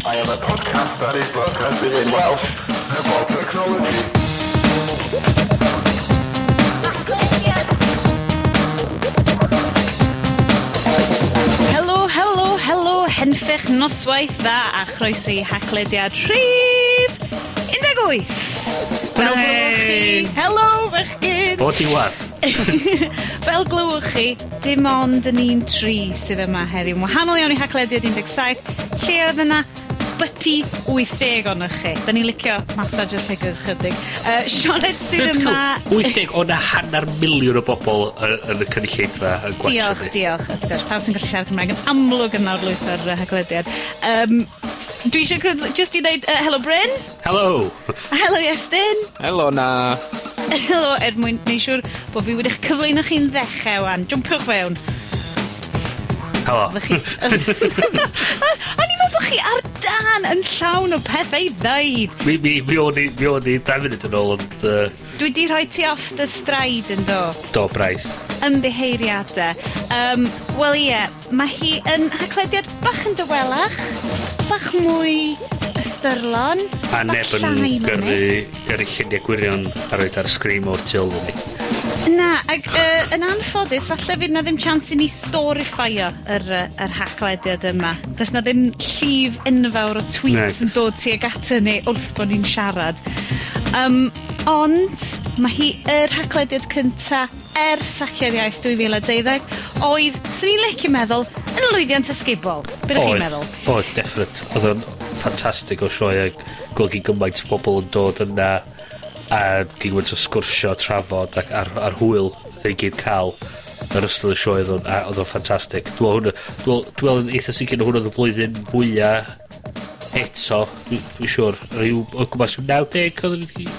I am a podcast that is broadcasting in Welsh about technology. Helo, henffych noswaith dda a chroeso I Haclediad rhif 18. Fel glywch chi... Helo, fechgyn! Bod I wath. Fel glywch chi, dim ond yn un tri sydd yma heddiw. Wahanol iawn I Haclediad 17, lle oedd yna byty 80 o'noch chi. Da ni'n licio massage yr ffigures chydig. Sianel sydd yma... 80 o'na 500,000 o bobl yn y cynulleidfa yn gwachio. Diolch. Wrth gwrs, pawb sy'n gallu siarad Cymraeg yn amlwg yn nawrlwyth ar Haclediad. Dwi eisiau just I ddeud, helo Bryn. Helo. Helo Iestyn. Helo na. Helo, mwyn neu siwr bod fi wedi'ch cyflwyno chi'n ddechrau wan. Jwmpiwch fewn. Helo. O'n i'n meddwl bod chi ar dan yn llawn o pethau I ddeud. Mi o'n i 2 munud yn ôl, ond... Dwi di rhoi ti off dy straid yn do. Do, braidd. Ymddiheiriadau. Wel ie, mae hi yn Haclediad bach yn dywelach, bach mwy ystyrlon. A neb yn gyrru lluniau gwirion a roed ar sgrim o'r tu ôl ni. Na, ac yn anffodus, falle fydd na ddim chance I ni storifio yr Haclediad yma. Does na ddim llif enfawr o tweets yn dod tuag atyn ni wrth bod ni'n siarad. Ond mae hi yr Haclediad cynta ers Hacio'r Iaith 2012 oedd, sy'n ni'n licio meddwl, yn lwyddiant ysgubol. Be ydych chi'n meddwl? Oedd, definite. Oedd o'n ffantastig o sioe a golygu gymaint o bobl yn dod yna a gymaint o sgwrsio, trafod ac ar hwyl ddau gyd cael yr ystod y sioe oedd o'n ffantastig. Dwi'n meddwl yn eitha sicr hwn oedd y flwyddyn fwyaf eto, dwi'n siwr, o gwmpas 90 oedd yn...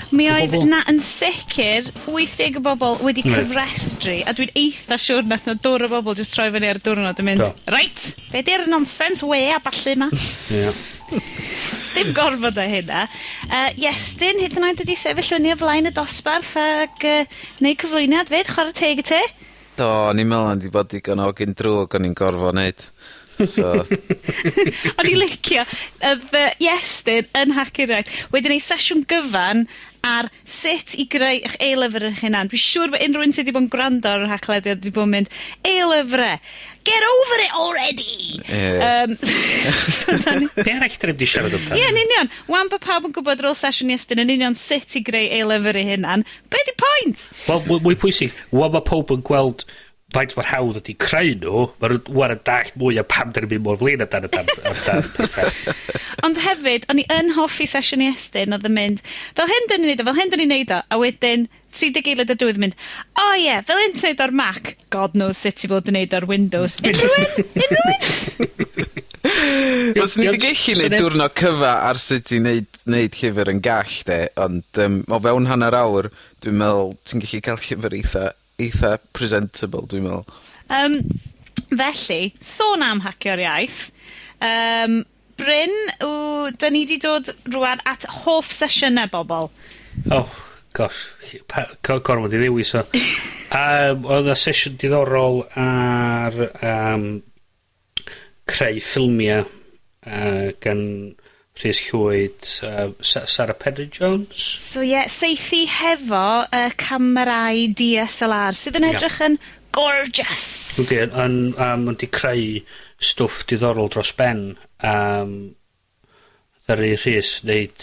Mi oedd na yn sicr 80 o bobl wedi cyfrestru a dwi'n eitha siwr nath na dwr o bobl jyst troi fyny ar diwrnod yn mynd reit, be di'r nonsens we a ballu yma? Dim gorfod o hynna. Iestyn, hyd yn oed wedi sefyll fyny o flaen y dosbarth ac neud cyflwyniad fyd, chwarae teg I ti? Do, ni'n meddwl yn di bod digon o gyn drwg o'n i'n gorfod wneud. So... O'n i'n licio, Iestyn yn Hacio'r Iaith wedi neud sesiwn gyfan ar sut I greu eich e-lyfr yn hynna'n. Dwi'n siŵr bod unrhyw un sydd wedi bod yn gwrando ar Haclediad wedi bod yn mynd, e-lyfrau, get over it already! Be arall dyn wedi siarad o pan? Ie, yn union. Wan bod pawb yn gwybod ar ôl sesiwn Iestyn yn union sut I greu e-lyfr I hynna'n. Be di pwynt? Wel, mwy pwysig, wan mae pawb yn gweld faint mae'r hawdd ydi creu nhw, mae'r wan yn dallt mwy a pam dyn nhw'n mynd mor flin ar dan Ond hefyd, o'n I yn hoffi sesiwn Iestyn oedd yn mynd, fel hyn dyn ni'n neud o, a wedyn 30 eilad ar diwedd yn mynd, fel hyn dyn ar Mac, God knows sut I fod yn neud ar Windows. Unrhyw? Os ni wedi gallu neud diwrnod cyfa ar sut I neud llyfr yn gall, de, ond o fewn hanner awr, dwi'n meddwl, ti'n gallu cael llyfr eitha presentable, dwi'n meddwl. Felly, sôn am Hacio'r Iaith, Bryn, da ni wedi dod rwan at hoff sesiynau bobl. Oh, gosh, gormod I ddewis o. Oedd y sesiwn diddorol ar creu ffilmiau gan Rhys Llwyd, Sarah Penry-Jones. So seithi hefo camerau DSLR sydd yn edrych yn gorgeous. Ydy, ond wedi creu stwff diddorol dros ben. Ddaru Rhys neud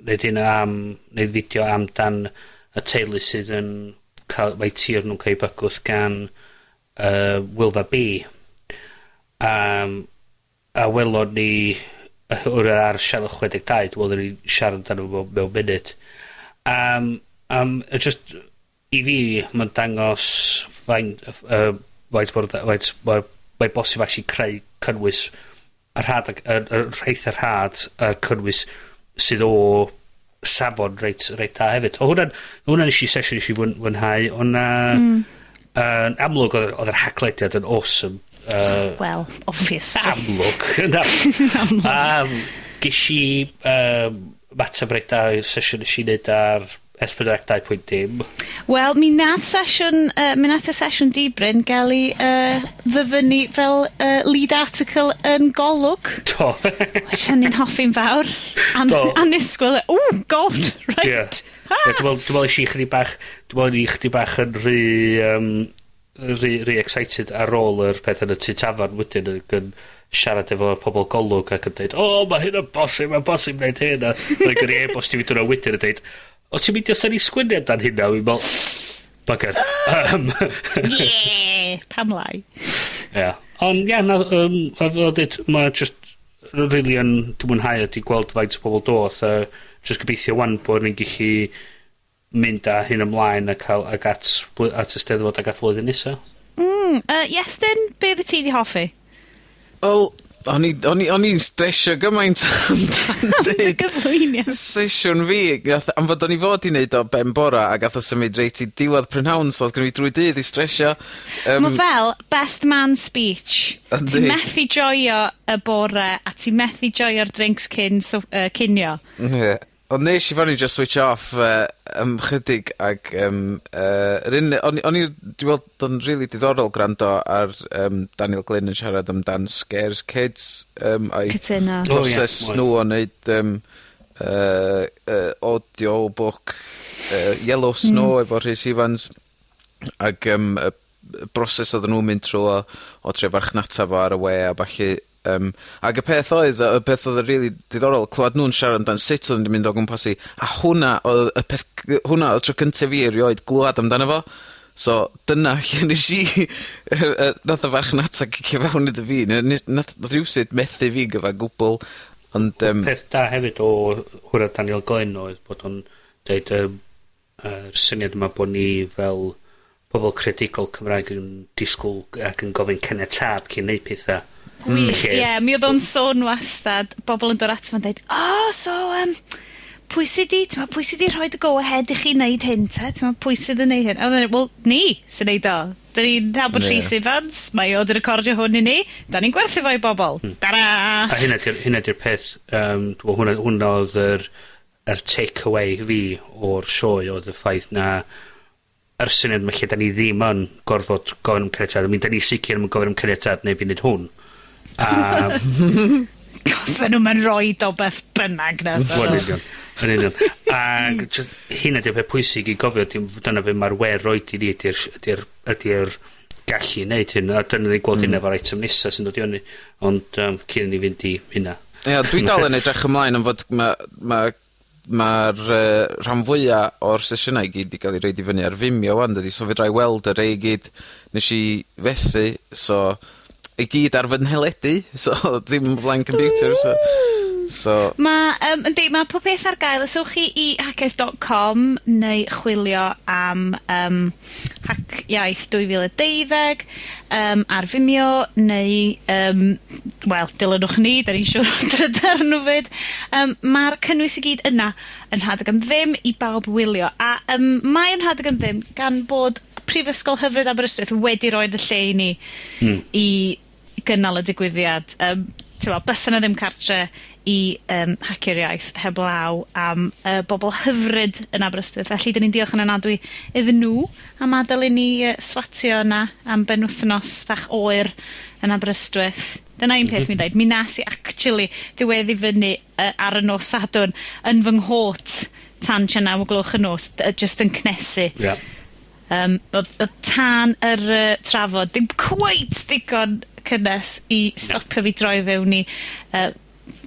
fideo amdan y teulu sydd yn cael, mae tir nhw'n cael bygwth gan Wylfa B. A welon ni ar Sianel 62, welon ni siarad dan nhw mewn munud. Just I fi, mae'n dangos faint mae bosib actually creu cynnwys yr rhaith yr rhad cynnwys sydd o safon reit da hefyd. O hwnna'n nes I sesiwn nes I fwynhau, ond amlwg oedd yr Haclediad yn awesome. Well, obviously. Amlwg. Ges I matab reit da i'r sesiwn nes I wneud ar S4C 2.dim. Wel, mi nath y sesiwn di, Bryn, gael ei ddyfynu fel lead article yn golwg. Do. Which hynny'n hoffi'n fawr. Do. Anisgwyl. Oh, God, right. Dwi'n meddwl i chdi bach yn rhy excited ar ôl yr peth yn y tu tafan wedyn yn siarad efo pobl golwg ac yn dweud, mae hyn yn bosib wneud hyn. Mae'n gyrru e-bost i fi dwi'n wedyn yn dweud, o ti'n mynd i os da ni sgwini amdan hynna? Wy'n meddwl, bugger. Yeah, pam lai. Ie. Ond, fel dweud, mae just really yn mwynhau ydi gweld faint o bobl doth. Just gobeithio wan bod ni'n gallu mynd â hyn ymlaen ac at y steddfod ac at flwyddyn nesa. Iestyn, beth y ti di hoffi? Wel, o'n i'n stresio gymaint amdan Gyflwyniad. sesiwn fi, am fod o'n i fod i wneud o ben bora, a gath o symud reit i diwedd prynhawn, so oedd gen i drwy dydd i stresio. Mae fel best man speech. Yndi. Ti'n methu joio y bore, a ti'n methu joio'r drinks cinio. Ie. Ond nes i fan i just switch off chydig ag o'n i wedi weld o'n really diddorol gwrando ar Daniel Glyn yn siarad amdan scares kids a'i Cytuno. proses nhw o wneud audio book Yellow Snow efo Rhys Ifans ag y broses oedden nhw'n mynd trwy o tre farchnata fo ar y we a falle. Ag y peth oedd y really diddorol, clywed nhw'n siarad amdan sut o'n mynd o gwmpas i, a hwnna oedd tro cyntaf fi erioed glwad amdano fo. So dyna lle nes i nath y farchnata cicio fewn iddo fi, nath rhywsyd methu fi gyfa gwbl. Ond Peth da hefyd o hwyrad Daniel Glyn oedd bod o'n dweud syniad yma bod ni fel pobl credigol Cymraeg yn disgwyl ac yn gofyn caniatâd cyn neud pethau. Gwych, ie. Mi oedd o'n sôn wastad, bobl yn dod at fo'n dweud, pwy sydd di rhoi dy go ahead i chi wneud hyn, te? Pwy sydd yn neud hyn? A dweud, wel, ni sy'n neud o. Da ni'n nabod Rhys Ifans, mae o wedi recordio hwn i ni, da ni'n gwerthu fo i bobl. Tara! A hynna di'r peth, hwnna oedd yr take-away fi o'r sioe oedd y ffaith na yr syniad mae lle da ni ddim yn gorfod gofyn am caniatâd. I mean, da ni sicr yn gofyn am caniatâd neu fi'n neud hwn. Cos nhw'n ma'n roi do beth bynnag nes. Yn union. Ac just hynna di'r peth pwysig i gofio, dyna fe mae'r wer roed i ni ydy'r gallu neud hyn. A dyna ni'n gweld hynna fo'r item nesa sy'n dod i hynny. Ond cyn ni fynd i hynna. Ie, dwi dal yn edrych ymlaen am fod mae'r rhan fwyaf o'r sesiynau i gyd i gael ei reid i fyny ar Vimeo wan, dydi? So fedra i weld y rei gyd nes i fethu, so i gyd ar fy nheledu, so ddim flaen computer, so. Ma pob peth ar gael, yswch chi i hacledio.com neu chwilio am Hacio'r Iaith 2012 ar Vimeo neu dilynwch ni, da ni'n siŵr drydar nhw fyd. Mae'r cynnwys i gyd yna yn rhedeg am ddim i bawb wylio, a mae yn rhedeg am ddim gan bod Prifysgol Hyfryd Aberystwyth wedi roed y lle i ni i gynnal y digwyddiad. Bysa na ddim cartre i Hacio'r Iaith heblaw am bobl hyfryd yn Aberystwyth. Felly, dyn ni'n diolch yn anadwy iddyn nhw am adael i ni swatio yna am benwythnos fach oer yn Aberystwyth. Dyna un peth mi'n dweud. Mi nas i actually ddiweddu fyny ar y nos Sadwrn yn fy nghot tan 9:00 y nos, just yn cnesu. Yeah. Oedd tan yr trafod ddim cweit digon cynnes i stopio fi droi fewn i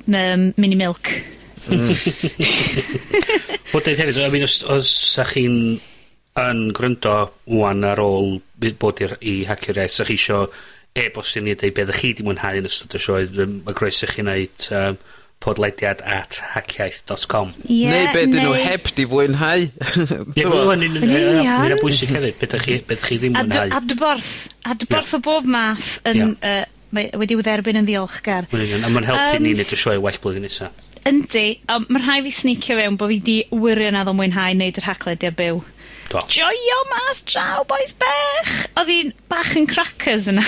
mini milk. Bod dweud hefyd, os ydych chi'n yn gryndo wan ar ôl bod i Hacio'r Iaith, ydych chi isio e-bost i ni dweud beth ydych chi di mwynhau yn ystod y sioe, mae groes i chi wneud podlediad @hacledio.com. Neu be dyn nhw heb di fwynhau. Mae'n bwysig hefyd, beth chi ddim mwynhau. Adborth o bob math wedi wdderbyn yn ddiolchgar. Mae'n helpu ni wneud y sioe well blwyddyn nesaf. Yndi, mae rhai fi sneacio fewn bod fi di wirioneddol mwynhau wneud yr Haclediad byw. Joio mas draw, boys bech! Oedd hi'n bach yn crackers yna,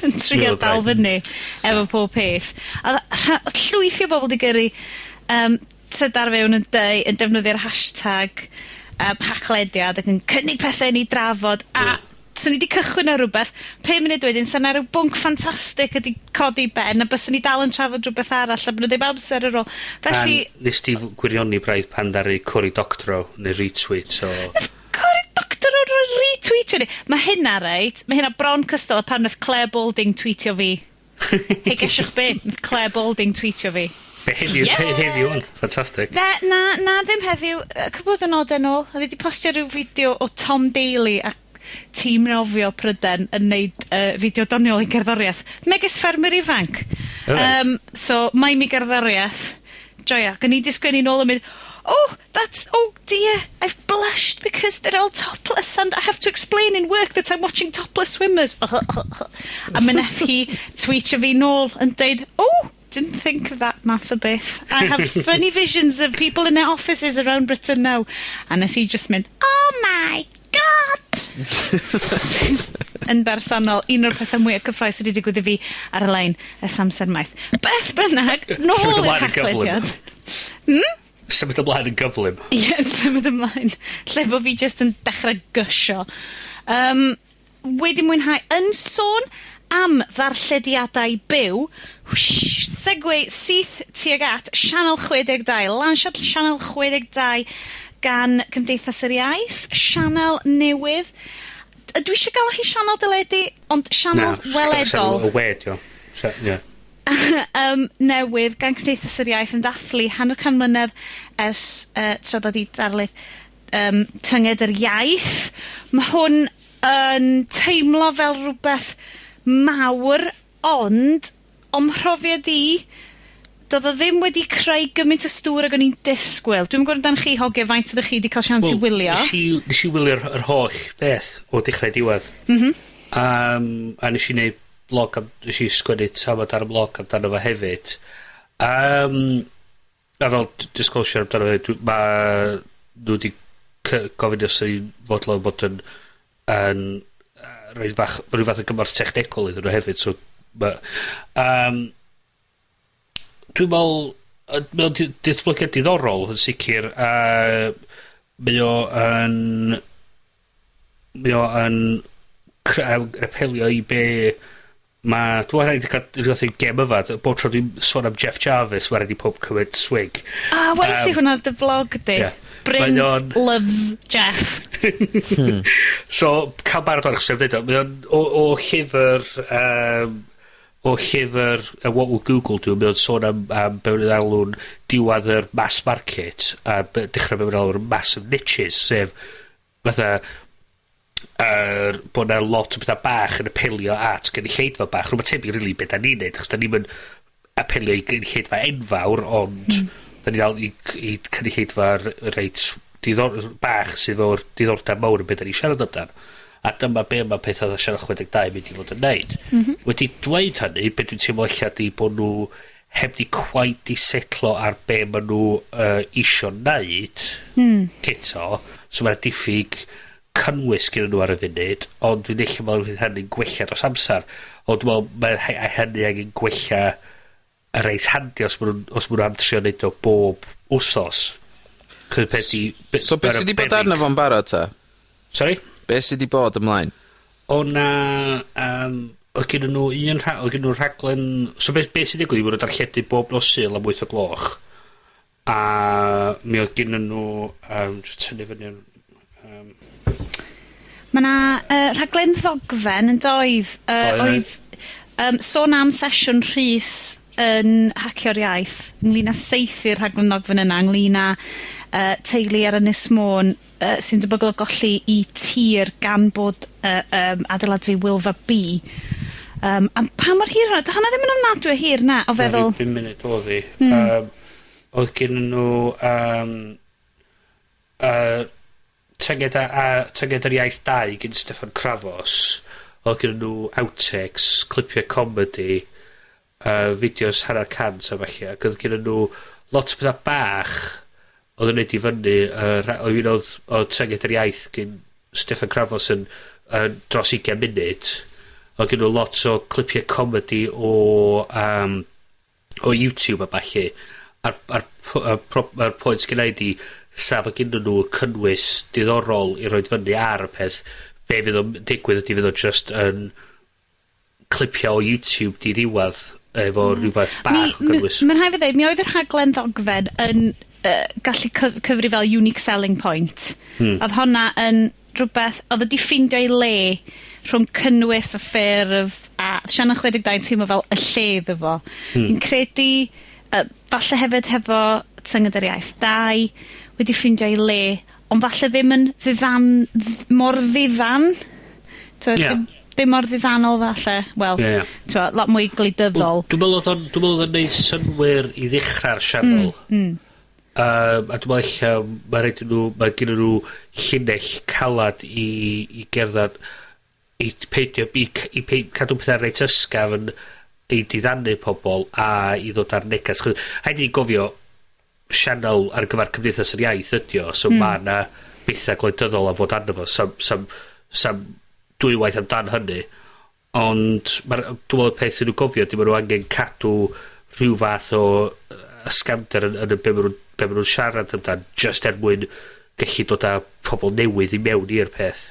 yn trio dal fyny efo pob peth. Llwyth o bobl di gyrru trydar fewn yn defnyddio'r hashtag Haclediad ac yn cynnig pethau ni drafod, a so ni wedi cychwyn ar rhywbeth, 5 munud wedyn, so na rhyw bwnc ffantastig ydi codi ben, a byswn ni dal yn trafod rhywbeth arall, a byd nhw ddim amser ar ôl. Felly... Nes ti gwirioni braidd pan ddaru Cori Doctro neu retweet, so... Cori Doctro o'r retweetio ni. Mae hynna, reit? Mae hynna bron cystal pan wnaeth Claire Balding tweetio fi. Hei, gesiwch be? Wnaeth Claire Balding tweetio fi. Heddiw on, ffantastig. Na, ddim heddiw. Cwbl yn oed yn ôl. Oedd wedi postio rhyw fideo o Tom Daly a tîm nofio Pryden yn neud fideo doniol i gerddoriaeth. Megis ffermwyr ifanc. So, mae mi gerddoriaeth. Joia, gan i disgwennu nôl yn mynd, oh dear, I've blushed because they're all topless and I have to explain in work that I'm watching topless swimmers. A myneth hi tweetio fi nôl yn deud, didn't think of that math a bit. I have funny visions of people in their offices around Britain now. A nes i just mynd, oh my god! Yn bersonol, un o'r pethau mwyaf cyffroes wedi digwydd i fi ar y lein ys amser maith. Beth bynnag, nôl i'r Haclediad. Symud ymlaen yn gyflym. Ie, symud ymlaen. Lle bod fi just yn dechrau gysio. Wedi mwynhau yn sôn am ddarllediadau byw, segwe syth tuag at Sianel 62, lansiad Sianel 62 gan Cymdeithas yr Iaith, Sianel newydd. Dwi eisiau gael hi Sianel dyledu, ond Sianel weledol. Sianel wedio. Newydd gan Cymdeithas yr Iaith yn dathlu hanner can mlynedd ers traddod i darlith tynged yr iaith. Mae hwn yn teimlo fel rhywbeth mawr, ond o'm mhrofiad i, doedd o ddim wedi creu gymaint o stŵr ag o'n i'n disgwyl. Dwi'n gwybod dan chi hogau faint ydych chi wedi cael siawns i wylio. Nes i wylio'r holl beth o dechrau diwedd. A nes i wneud blog, nes i sgwennu tafod ar y blog amdano fo hefyd. A fel disclosure amdano fe, mae nhw wedi gofyn os ydyn fodlon bod yn rhyw fath o gymorth technegol iddyn nhw hefyd, so dwi'n meddwl datblygiad diddorol yn sicr, mae o yn repelio i be mae dwi'n rhaid i gael rhywbeth i'w gem yfad, bod tro dwi'n sôn am Jeff Jarvis mae'n rhaid i pob cymryd swig. Wel si hwnna dy vlog di. Bryn loves Jeff. So, cael barod o'n chysef dweud o, mae o'n o llyfr what will Google do, mae o'n sôn am be wna'n alw'n diwadd yr mass market, a dechrau be wna'n alw'n massive niches, sef fatha bod yna lot o bethau bach yn apelio at gynulleidfa bach. Rwy'n tebyg rili beth da ni'n neud, achos da ni'n apelio i gynulleidfa enfawr, ond da ni'n dal i gynulleidfa reit bach sydd o'r diddordeb mawr yn beth da ni'n siarad amdan. A dyma be yma pethau o Sianel 62 mynd i fod yn neud. Wedi dweud hynny, beth dwi'n teimlo allan di bod nhw heb di quite di setlo ar be ma nhw isio neud eto, so mae'r diffyg cynnwys gyda nhw ar y funud, ond dwi'n eich meddwl hynny'n gwella dros amser, ond dwi'n meddwl mae hynny angen gwella y reis handi os maen nhw am trio neud o bob wsos. So beth sydd wedi bod arno fo'n barod ta? Sorry? Be sydd wedi bod ymlaen? O'na o gyda nhw rhaglen, so beth sydd wedi bod yn darlledu bob nosil am 8 o gloch, a mi oedd gyda nhw just tynnu fyny Mae yna rhaglen ddogfen yn doedd oedd sôn am sesiwn rhys yn Hacio'r Iaith ynglyn â saethu'r rhaglen ddogfen yna ynglyn â teulu ar Ynys Môn sy'n debygol o golli i tir gan bod adeiladfu Wilfa B. A pa mor hir hwnna? Hwnna ddim yn ofnadwy o hir na, o feddwl... 5 munud oedd hi. Oedd gen nhw Tynged yr Iaith 2 gen Steffan Crafos. Oedd gen nhw outtakes, clipiau comedy, fideos hanner cant a falle, ac oedd gen nhw lot o bethau bach oedd yn neud i fyny, oedd Tynged yr Iaith gen Steffan Crafos yn dros 20 munud. Oedd gen nhw lot o clipiau comedy o YouTube a falle. a'r pwynt sgynnau di, saf o gyda nhw cynnwys diddorol i roed fyny ar y peth, be fydd o'n digwydd ydy fydd o'n just yn clipio o YouTube di ddiwedd efo rhywbeth bach o gynnwys. Mae'n rhaid i ddweud, mi oedd yr rhaglen ddogfen yn gallu cyfri fel unique selling point. Oedd honna yn rhywbeth, oedd wedi ffindio i le rhwng cynnwys y ffurf a Sianel 62 teimlo fel y lle iddo fo. Yn credu, falle hefyd hefo tynged yr iaith 2, wedi ffindio i le, ond falle ddim yn mor ddiddan. Dim mor ddiddanol falle. Wel, lot mwy gwleidyddol. Dwi'n meddwl oedd o'n neud synwyr i ddechrau'r sianel. A dwi'n meddwl mae gen nhw llinell calad i gerdded i peidio cadw pethau reit ysgaf yn i diddannu pobl a i ddod ar negas. Haid i gofio sianel ar gyfer Cymdeithas yr Iaith ydi o, so mae yna bethau gwleidyddol a fod arno fo, sam dwywaith amdan hynny, ond dwi'n meddwl peth yn nhw gofio, dim nhw angen cadw rhyw fath o ysgamder yn y be ma nhw'n siarad amdan, just mwyn gallu dod â pobl newydd i mewn i'r peth.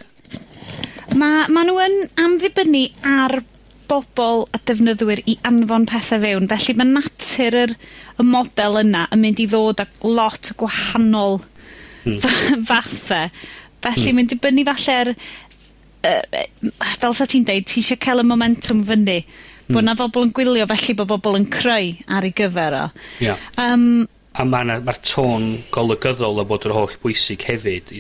Ma nhw yn amddibynnu ar bobl a defnyddwyr i anfon pethau fewn, felly mae natur y model yna yn mynd i ddod â lot o gwahanol fathau. Felly mynd i bynnu falle fel sa ti'n deud, ti eisiau cael y momentum fyny, bod na bobl yn gwylio, felly bod bobl yn creu ar ei gyfer o. A mae'r tôn golygyddol a bod yn holl bwysig hefyd i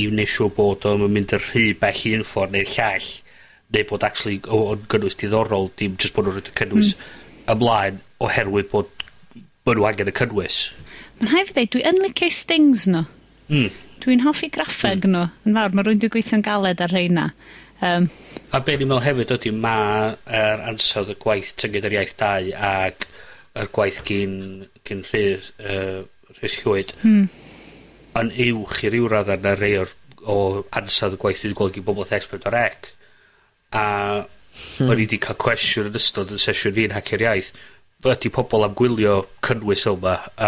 wneud siŵr bod o'n mynd yn rhy bell i un ffordd neu'r llall, neu bod actually o'n gynnwys diddorol, dim just bod nhw'n rhaid y cynnwys ymlaen oherwydd bod nhw angen y cynnwys. Mae'n rhaid i ddweud, dwi yn licio stings nhw. Dwi'n hoffi graffeg nhw. Yn fawr, mae rwy'n dwi'n gweithio'n galed ar rheina. A be ni'n meddwl hefyd ydy, mae'r ansawdd y gwaith tynged yr iaith 2 ac yr gwaith gyn Rhys Llwyd yn uwch i ryw radd na rei o ansawdd y gwaith dwi'n gweld gyn bobl expert o'r ec. A o'n i wedi cael cwestiwn yn ystod yn sesiwn fi'n Hacio'r Iaith, ydy pobl am gwylio cynnwys yma, a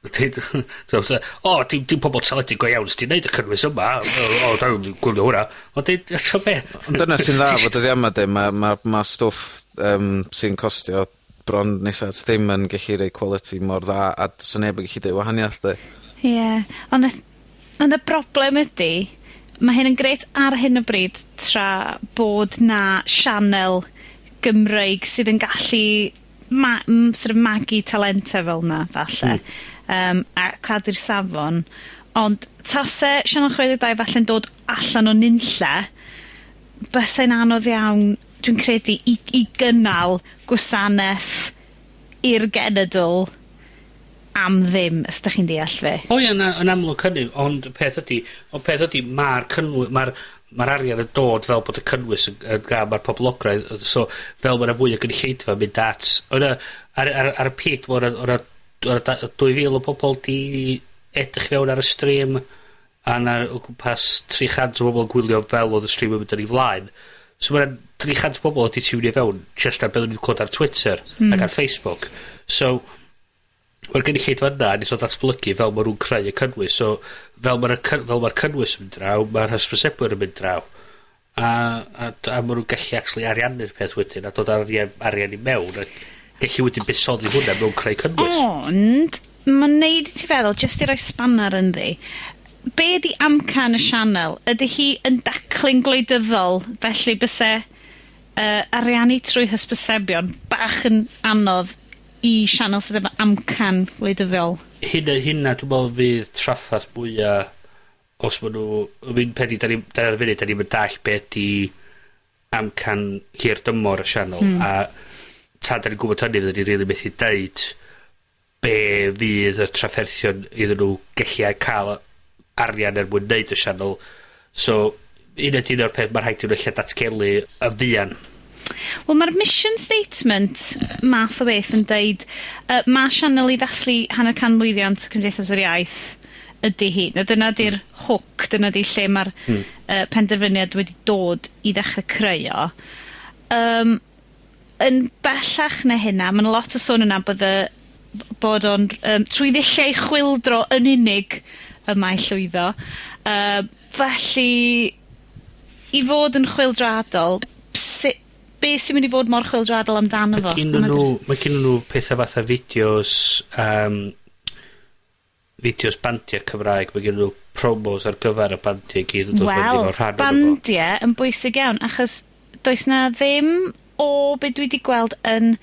dim pobl teledu go iawn sy'n neud y cynnwys yma, da'n gwylio hwnna, ond eto be? Ond dyna sy'n dda fod ydi yma, mae stwff sy'n costio bron nesat ddim yn gallu rei quality mor dda, a sy'n neb yn gallu dweud wahaniaeth di. Ond y broblem ydy, mae hyn yn greit ar hyn o bryd tra bod na sianel Gymreig sydd yn gallu sort of magu talentau fel na, falle, a cadw'r safon. Ond tase Sianel 62 falle'n dod allan o nunlle, bysau'n anodd iawn, dwi'n credu, i gynnal gwasanaeth i'r genedl am ddim, os da chi'n deall fe. Yn amlwg hynny, ond peth ydy, mae'r arian yn dod fel bod y cynnwys yn gael, mae'r poblograidd, so fel mae'na fwy o gynulleidfa mynd at, ar y pic, o'na 2,000 o bobl di edrych fewn ar y stream, a na o gwmpas 300 o bobl yn gwylio fel oedd y stream yn mynd yn ei flaen. So mae'na 300 o bobl wedi tiwnio fewn, just ar beth nhw'n clywed ar Twitter ac ar Facebook. So, mae'r gynulleidfa yna yn eitha datblygu fel mae nhw'n creu y cynnwys. So, fel mae'r cynnwys yn mynd draw, mae'r hysbrysebwyr yn mynd draw. A mae nhw'n gallu actually ariannu'r peth wedyn, a dod arian i mewn, a gallu wedyn buddsoddi hwnna mewn creu cynnwys. Ond, mae'n neud i ti feddwl, just i roi spanner yn ddi, be ydi amcan y sianel? Ydy hi yn daclyn gwleidyddol, felly bysau ariannu trwy hysbysebion bach yn anodd i sianel sydd efo amcan gwleidyddol? Hynna, dwi'n meddwl fydd traffath mwyaf, os maen nhw, yn pedi, da ni'n funud, da ni'n dall beth di amcan hir dymor y sianel, a tan da ni'n gwybod hynny, fydden ni'n rili methu deud be fydd y trafferthion iddyn nhw gallu cael arian mwyn neud y sianel. So, un o'r peth mae'r rhaid i'n lle datgelu y fian. Wel, mae'r mission statement math o beth yn deud mae sianel i ddathlu hanner can mlwyddiant Cymdeithas yr Iaith ydy hi. Dyna di'r hwc, dyna di lle mae'r penderfyniad wedi dod i ddechrau creu o. Yn bellach na hynna, mae'n lot o sôn yna bod bod o'n trwy ddulliau chwyldro yn unig yma i llwyddo. Felly, i fod yn chwyldroadol, be sy'n mynd i fod mor chwyldroadol amdano fo? Mae gen nhw pethau fatha fideos bandiau Cymraeg, mae gen nhw promos ar gyfer y bandiau gyd yn dod fyny o'r rhan o'n bandiau yn bwysig iawn, achos does na ddim o be dwi wedi gweld yn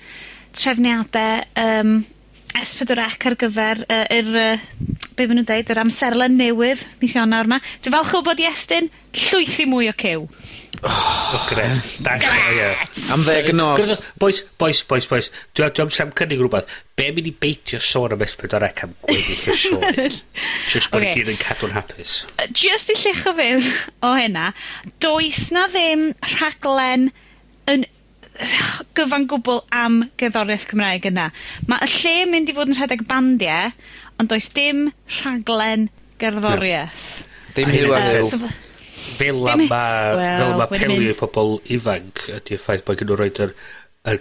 trefniadau S4C ar gyfer be maen nhw'n dweud, yr amserlen newydd mis Ionawr yma. Dwi'n falch o bod Iestyn llwyth i mwy o cyw. Gret. Am 10 nos. Boys. Dwi'n sam cynnig rhywbeth. Be mynd i beitio sôn am S4C am gweddill y sioe? Just bod i gyd yn cadw'n hapus. Just i llucho fewn o hynna, does na ddim rhaglen yn gyfan gwbl am gerddoriaeth Cymraeg yna. Mae y lle mynd i fod yn rhedeg bandiau, ond does dim rhaglen gerddoriaeth. Dim hiw a hiw. Fel ma peli pobl ifanc ydy'r ffaith bod gen nhw roed yr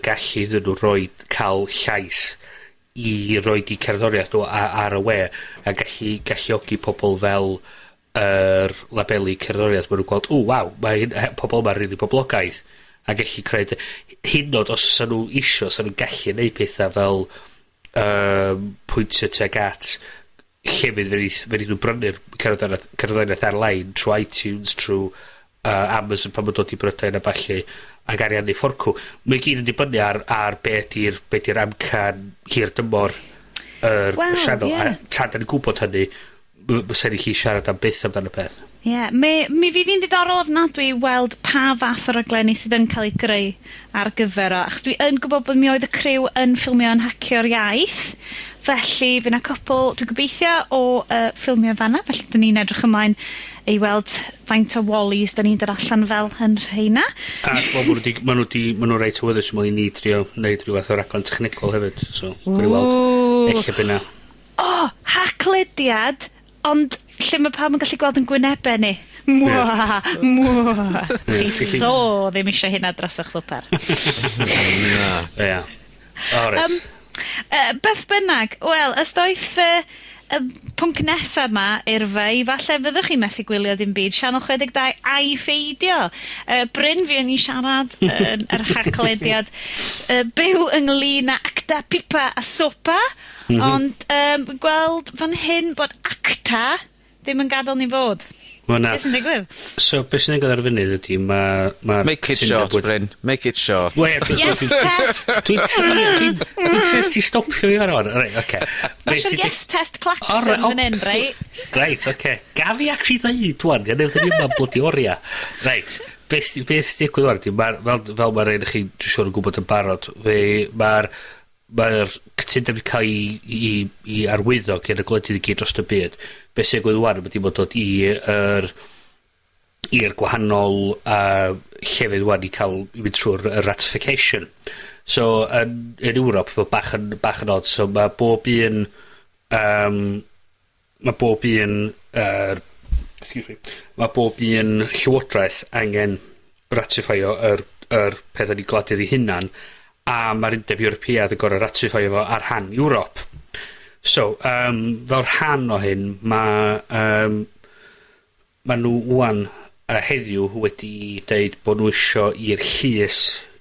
gallu iddyn nhw cael llais i roed i cerddoriaeth nhw ar y we a galluogi pobl fel yr labeli cerddoriaeth. Mae nhw'n gweld, waw, mae pobl yma'n rili poblogaidd a gallu creu hyn oed os ydyn nhw isio, os ydyn nhw'n gallu neud pethau fel pwyntio tuag at llefydd fe nhw'n brynu'r cerddoriaeth arlein trwy iTunes, trwy Amazon pan mae'n dod i Brydain a ballu ac ariannu fforcw. Mae gyd yn dibynnu ar be di'r amcan hir dymor yr sianel. A tan da ni'n gwybod hynny, bysen i chi siarad am byth amdano peth. Mi fydd hi'n ddiddorol ofnadwy weld pa fath o raglenni sydd yn cael ei greu ar gyfer o. Achos dwi yn gwybod bod mi oedd y criw yn ffilmio yn Hacio'r Iaith. Felly, fydd yna cwpl, dwi'n gobeithio o ffilmio fanna. Felly, dyn ni'n edrych ymlaen i weld faint o wallies dyn ni'n dod allan fel yn rheina. A maen nhw reit o wyddus ymlaen i ni trio wneud rhywbeth o raglen technical hefyd. So, gwrdd i weld eich byna. Haclediad, ond lle mae pawb yn gallu gweld yn gwynebau ni. Chi so ddim eisiau hynna dros eich swper. Beth bynnag, wel, ysdoeth pwnc nesaf yma i'r fei, falle fyddwch chi methu gwylio dim byd, Sianel 62 a'i ffeidio. Bryn fi yn i siarad yr Haclediad, byw ynglyn â ACTA, pipa a sopa, ond gweld fan hyn bod ACTA ddim yn gadael ni fod. Beth sy'n digwydd? So, beth sy'n digwydd ar y funud ydy, Make it short, Bryn. Make it short. Yes, test! Dwi'n test i stopio fi fan o'n. Right, oce. Mae'n yes, test clapson fan hyn, right? Right, oce. Gafi actually ddeud, dwan, gan ewch ni yma'n blwdi oria. Right, beth sy'n digwydd o'r fel mae'r ein chi, dwi'n siŵr yn gwybod yn barod, mae'r cytundeb wedi cael i arwyddo gen y gwledydd i gyd dros y byd. Be sy'n gwybod wan wedi bod dod i'r gwahanol llefydd wan i mynd trwy'r ratification. So, yn Ewrop, bach yn odd. So, mae bob un llywodraeth angen ratifio yr peth yn ei gladur i hunan, a mae'r Undeb Ewropeaidd yn gorau ratifio fo ar rhan Ewrop. So, fel rhan o hyn, mae nhw wan heddiw wedi deud bod nhw isio i'r llys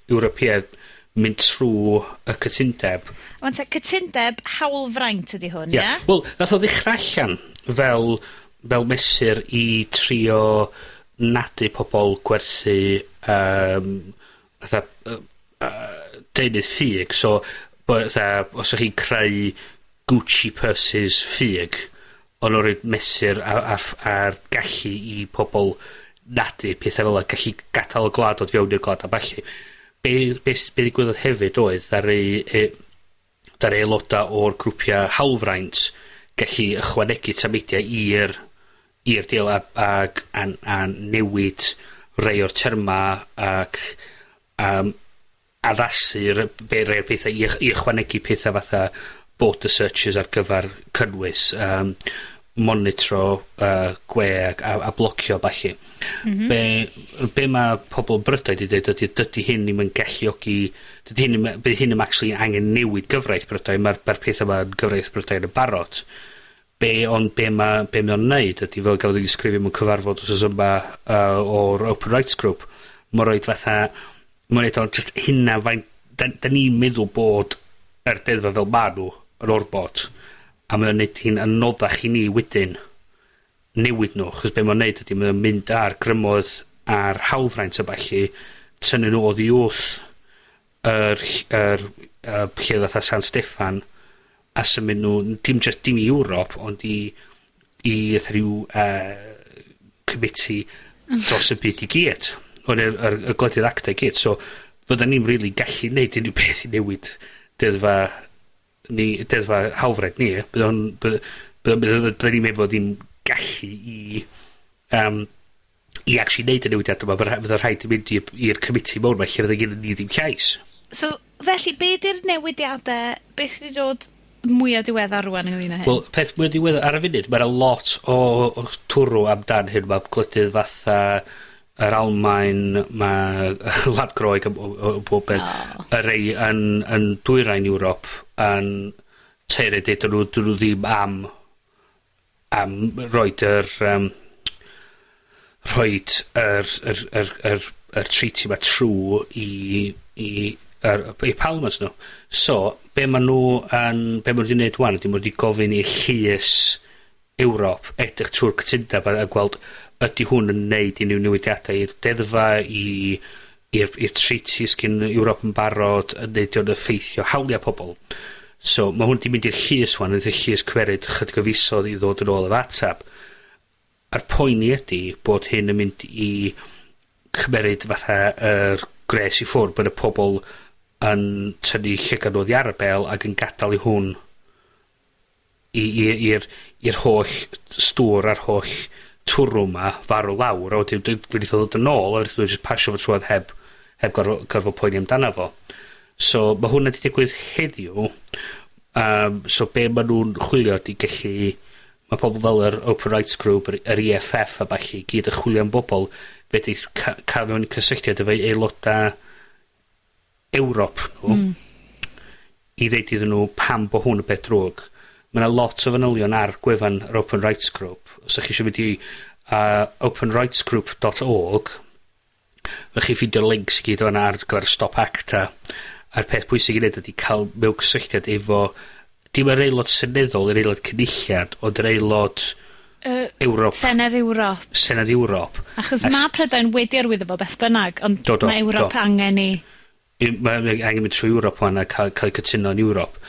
Ewropeaidd mynd trwy y cytundeb. Ond cytundeb hawlfraint ydy hwn, ie? Wel, nath o ddechrau allan fel mesur i trio nadu pobl gwerthu deunydd ffug. So, os ydych chi'n creu Gucci purses ffug, ond o'r un mesur a'r gallu i pobl nadu pethau fel yna, gallu gadael y gwlad oedd fewn i'r gwlad a balli. Be ddigwyddodd hefyd oedd ar aelodau o'r grwpiau hawlfraint gallu ychwanegu tameidiau i'r deal a newid rei o'r terma ac addasu rei o'r pethau i ychwanegu pethau fatha border searches ar gyfer cynnwys. monitro gwe a blocio balli. Be mae pobl yn Brydain wedi dweud ydy dydy hyn ddim yn galluogi, bydd hyn yn actually angen newid gyfraith Brydain, mae'r peth yma'n gyfraith Brydain yn barod. Be mae'n neud ydy fel gafodd ei ddisgrifio mewn cyfarfod os yma o'r Open Rights Group, mae'n rhoi fatha, mae'n neud o'n just hynna fain, da ni'n meddwl bod yr deddfa fel ma nhw yn orbod, a mae'n neud hi'n anoddach i ni wedyn newid nhw, chos be mae'n neud ydy mae'n mynd ar grymoedd ar hawlfraint a balli, tynnu nhw oddi wrth lle fatha San Steffan, a symud nhw, dim i Ewrop, ond i rhyw committee dros y byd i gyd, ond y gwledydd ACTA i gyd, so fydda ni'n really gallu neud unrhyw beth i newid deddfa hawlfraint ni, bydda ni'n meddwl ddim gallu i actually neud y newidiad yma, fydda rhaid i mynd i'r committee mawr lle fydda gen ni ddim llais. So, felly, be di'r newidiadau, beth sydd wedi dod mwyaf diweddar rwan ynglyn â hyn? Wel, peth mwyaf diweddar ar y funud, mae'na lot o twrw amdan hyn, mae gwledydd fatha yr Almaen, mae Lad Groeg o bob beth, y rei yn dwyrain Ewrop, yn teir dweud nhw ddim am roed yr treaty ma trw i Parliament nhw. So, be ma nhw wedi wneud wan, ydy ma wedi gofyn i llys Ewrop edrych trwy'r cytundeb a gweld ydy hwn yn neud unrhyw newidiadau i'r deddfa, i'r treaties gyn Ewrop yn barod, yn neud o'n effeithio hawliau pobl. So, mae hwn wedi mynd i'r llys wan, ydy'r llys cymeryd chydig o fisodd i ddod yn ôl y fatab. A'r poeni ydy bod hyn yn mynd i cymeryd fatha gres i ffwrdd, bod y pobl yn tynnu llygan oddi arbel ac yn gadael i hwn i'r holl stwr a'r holl twrw yma farw lawr, a wedyn dwi'n ddod yn ôl, a wedyn dwi'n pasio fo trwad heb gorfod poeni amdano fo. So, mae hwnna wedi digwydd heddiw, so be maen nhw'n chwilio ydy gallu, mae pobl fel yr Open Rights Group, yr EFF a balli, gyd yn chwilio am bobl, wedi cael mewn cysylltiad efo aelodau Ewrop nhw, i ddeud iddyn nhw pam bo hwn y beth drwg. Mae yna lot o fanylion ar gwefan yr Open Rights Group. Os ydych chi eisiau mynd i openrightsgroup.org, fe chi ffindio links i gyd o'na ar gyfer Stop ACTA. A'r peth pwysig i wneud ydy cael mewn cysylltiad efo, dim yr aelod seneddol, yr aelod cynulliad, ond yr aelod Ewrop. Senedd Ewrop. Senedd Ewrop. Achos mae Prydain wedi arwyddo fo beth bynnag, ond mae Ewrop angen i... Mae angen mynd trwy Ewrop wan a cael cytuno yn Ewrop.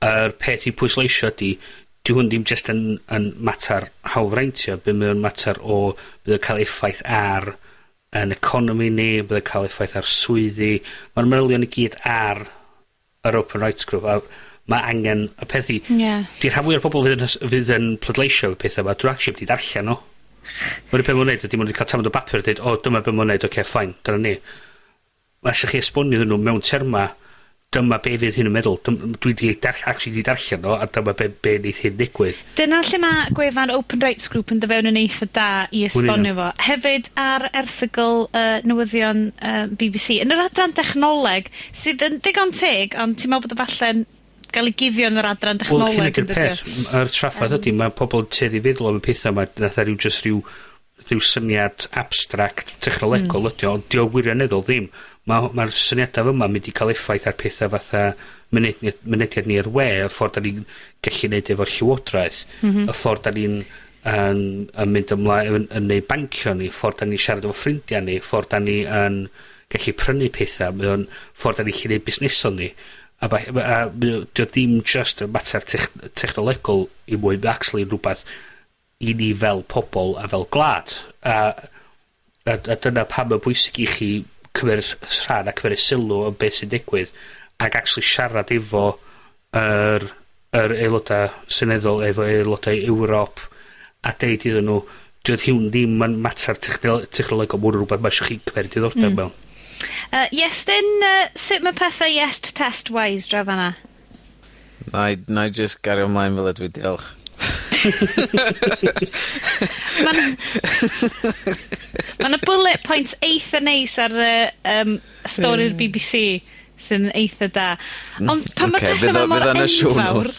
Yr peth i pwysleisio ydy, di hwn ddim just yn mater hawlfraintio, bydd mae'n mater o bydd yn cael effaith ar yn economi ni, bydd yn cael effaith ar swyddi. Mae'r manylion i gyd ar yr Open Rights Group, a mae angen y peth i... Di'r rhan fwy o'r pobl fydd yn plydleisio y pethau yma, dwi'n actually wedi darllen nhw. Mae'n beth mae'n neud, ydy mae'n cael tamad o bapur a dweud, dyma beth mae'n neud, oce, ffain, dyna ni. Mae eisiau chi esbonio nhw mewn terma, dyma be fydd hyn yn meddwl. Dwi wedi darllen nhw, a dyma be wneud hyn digwydd. Dyna lle mae gwefan Open Rights Group yn dyfewn yn eitha da i esbonio fo. Hefyd ar erthygl newyddion BBC, yn yr adran technoleg, sydd yn digon teg, ond ti'n meddwl bod y falle'n gael ei gifio yn yr adran technoleg. Wel, hyn ydy'r peth. Yr trafod ydy, mae pobl yn tueddu feddwl am y pethau yma, nath rhyw syniad abstract technolegol ydy, ond di o wirioneddol ddim. Mae'r syniadau yma mynd i cael effaith ar pethau fatha mynediad ni ar we, y ffordd da ni'n gallu neud efo'r llywodraeth, y ffordd da ni'n mynd ymlaen yn neud bancio ni, ffordd da ni'n siarad efo ffrindiau ni, ffordd da ni'n gallu prynu pethau, ffordd da ni'n gallu neud busneson ni. A dio ddim just y mater technolegol i mwy, mae actually rhywbeth i ni fel pobl a fel glad. A dyna pam yn bwysig i chi cymryd rhan a cymryd sylw yn beth sy'n digwydd, ac actually siarad efo yr aelodau seneddol, efo aelodau Ewrop, a deud iddyn nhw, diodd hwn ddim yn mater technolegol, mwyn rhywbeth mae eisiau chi cymryd diddordeb mewn. Iestyn, sut mae pethau Iest test-wise dra fanna? Na i just gario ymlaen fel ydw i, diolch. Mae'n bullet points eitha neis ar stori'r BBC sy'n eitha da. Ond pan mae pethau mor enfawr...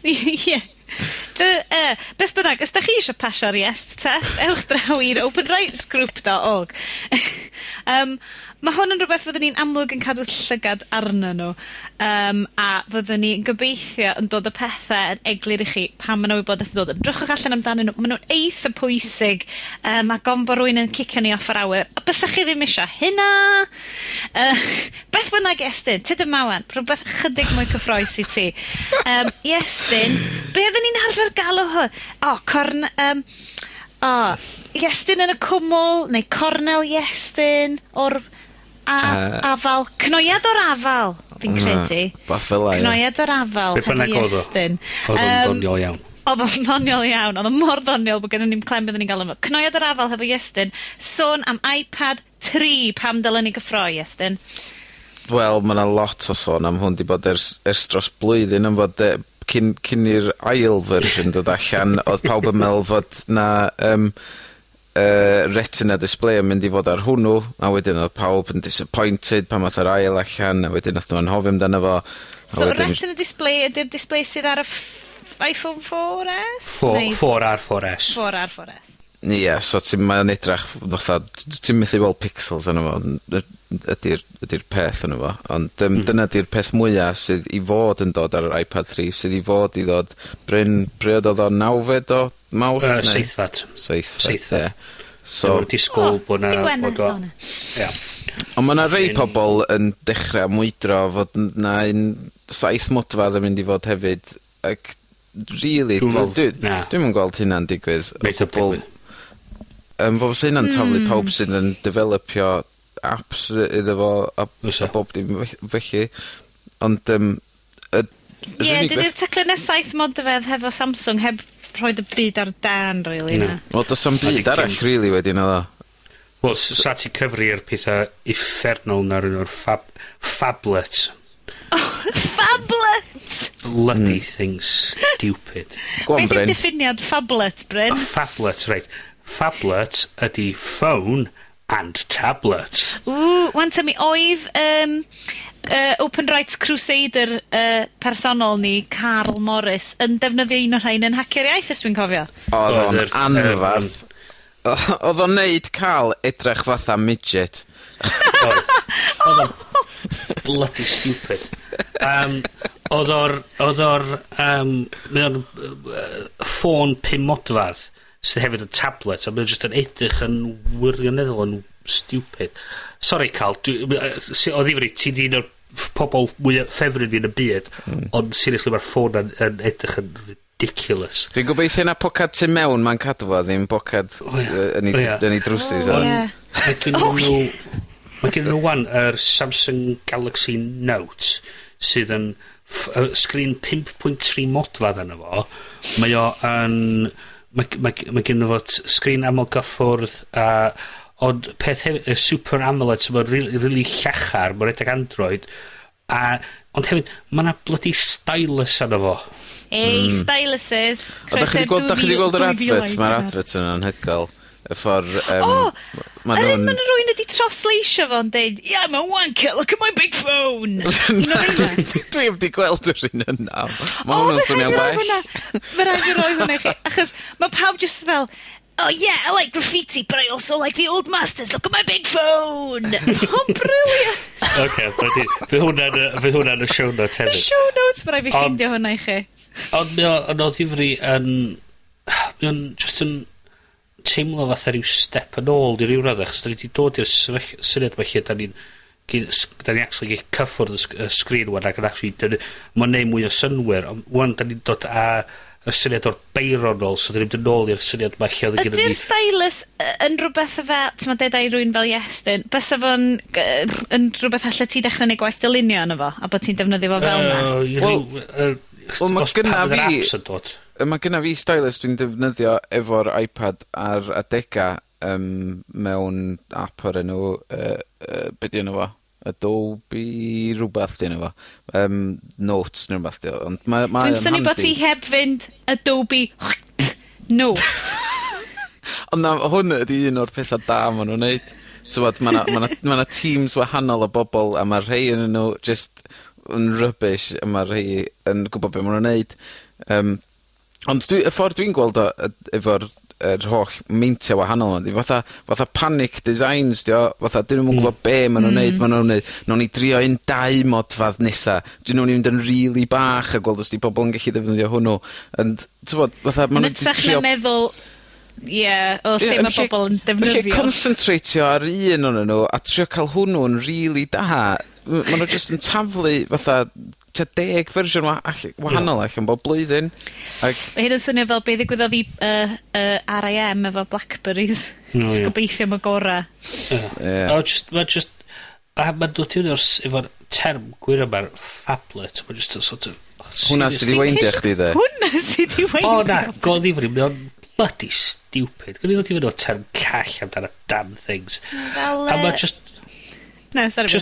Ie. Beth bynnag, os da chi eisiau pasio'r Iest test, ewch draw i'r openrightsgroup.org. Mae hwn yn rhywbeth fyddwn ni'n amlwg yn cadw llygad arno nhw, a fyddwn ni'n gobeithio yn dod y pethau yn eglur i chi pan maen nhw wybodaeth yn dod. Drychwch allan amdanyn nhw, maen nhw'n eitha pwysig, a gom bod rwy'n yn cicio ni off yr awyr. A bysach chi ddim eisiau hynna? Beth bynnag Iestyn, ty dyma wan, rhywbeth chydig mwy cyffroes i ti. Iestyn, be oedden ni'n arfer galw hwn? Iestyn yn y cwmwl, neu cornel Iestyn, o'r afal. Cnoiad o'r afal, fi'n credu. Cnoiad o'r afal, hefo Iestyn. Oedd o'n ddoniol iawn. Oedd o'n ddoniol iawn, oedd o'n mor ddoniol bod gennym ni'n clem byddwn ni'n gael yma. Cnoiad o'r afal hefo Iestyn, sôn am iPad 3 pam dylen ni gyffroi, Iestyn. Wel, mae yna lot o sôn am hwn di bod ers dros blwyddyn yn fod cyn i'r ail version dod allan, oedd pawb yn meddwl fod na retina display yn mynd i fod ar hwnnw, a wedyn oedd pawb yn disappointed pan oedd yr ail allan, a wedyn oedd nhw'n hoffi amdano fo. So retina display ydy'r display sydd ar y iPhone 4S? 4R 4S. 4R 4S. Ie, so mae'n edrach, ti'n methu weld pixels yn fo, ydy'r peth yn fo, ond dyna ydy'r peth mwyaf sydd i fod yn dod ar yr iPad 3, sydd i fod i ddod Bryn, pryd oedd o 9 o Mawrth? Seithfad. Ie. So, disgwyl bod o... Ond mae yna rei pobl yn dechrau mwydro fod na 7 modfad yn mynd i fod hefyd, ac really, dwi'n yn gweld hynna'n digwydd. Fo sy'n yn taflu pawb sy'n yn developio apps iddo fo a bob dim felly. Ond... dydy'r teclyn 7 modfedd hefo Samsung heb rhoid y byd ar dan, really. Wel, does am byd arall, really, wedyn o. Wel, sa ti cyfri'r pethau effernol na'r un o'r phablet. Oh, phablet! Bloody thing stupid. Beth yw'r diffiniad phablet, Bryn? Phablet, right. Phablet ydy phone and tablet. Wan mi oedd Open Rights Crusader personol ni, Carl Morris, yn defnyddio un o'r rhain yn Hacio'r Iaith, os dwi'n cofio. Oedd o'n anfarth. Oedd o'n neud Carl edrych fatha midget. Oedd o'n bloody stupid. Oedd o'r ffôn 5 modfedd sydd hefyd yn tablet, a mae'n just yn edrych yn wirioneddol yn stupid. Sorry, Carl, oedd i fri, ti'n un o'r pobol mwyaf ffefryn fi yn y byd, ond seriously mae'r ffôn yn edrych yn ridiculous. Dwi'n gobeithio na pocad tu mewn mae'n cadw fo, ddim pocad yn ei drwsus. Mae gen nhw wan yr Samsung Galaxy Note sydd yn sgrin 5.3 modfedd yna fo. Mae o yn... Mae gen nhw fod sgrin aml gyffwrdd ond peth hefyd, y Super AMOLED sy'n really llachar, mae'n edrych Android, ond hefyd, mae yna bloody stylus yna fo. Styluses. Da chi wedi gweld yr advert? Mae'r advert yn anhygoel. Y ffordd... yr un ma'n rwy'n ydi trosleisio fo'n dweud, yeah, I'm a wanker, look at my big phone. Dwi wedi gweld yr un yna. Mae hwnnw'n swnio'n well. Fe rhaid i roi hwnna chi. Achos mae pawb just fel, oh yeah, I like graffiti, but I also like the old masters, look at my big phone. Oh, brilliant. Fe hwnna'n y show notes hefyd. Y show notes, fe rhaid fi ffindio hwnna i chi. Ond oedd ddifri yn... Mae'n just yn... teimlo fatha rhyw step yn ôl i ryw raddau, achos da ni wedi dod i'r syniad felly, da ni actually gael cyffwrdd y sgrin wan ac yn actually, mae'n neud mwy o synwyr, ond wan da ni'n dod â y syniad o'r beironol, so da ni'n dod nôl i'r syniad ma lle oedd yn Ydy'r stylus yn rhywbeth fel, ti'n ma dedau rwy'n fel Iestyn, bys fo'n yn rhywbeth allai ti dechrau neu gwaith dylunio yna fo, a bod ti'n defnyddio fo fel yna? Wel, mae gynna fi... Mae gynna fi stylus dwi'n defnyddio efo'r iPad ar adega mewn app o'r enw, be di enw fo? Adobe rhywbeth di enw fo. Notes neu rhywbeth di o. Dwi'n syni bod ti heb fynd Adobe Note. Ond na, hwn ydi un o'r pethau da maen nhw'n neud. Tywod, ma' 'na teams wahanol o bobl, a ma' rhei yn nhw just yn rubbish, a ma' rhei yn gwybod be' ma' nhw'n neud. Ond y ffordd dwi'n gweld o efo'r holl meintia wahanol ydi fatha panic designs, fatha dyn nhw'n gwybod be' ma' nhw'n neud, nawn ni drio un 2 modfadd nesa. Dyn nhw'n mynd yn rili bach a gweld os di pobl yn gallu defnyddio hwnnw. And t'mod, fatha ma' nhw'n trio meddwl, o lle ma' bobl yn defnyddio. Felly concentratio ar un o'n nhw a trio cael hwnnw'n rili da. Ma' nhw just yn taflu fatha 10 fersiwn wahanol allan bob blwyddyn. Mae hyn yn swnio fel be ddigwyddodd i RAM efo Blackberries. Gobeithio am y gora. Mae'n dod i'n efo'r term gwir yma'r phablet. Mae'n just sort of... Hwna sydd i weindio chdi de? Hwna sydd i weindio. O na, god ddifri, mae'n bloody stupid. Gwyd i ddod i fynd o term call amdano damn things. Fel... A mae'n just... Na, sorry.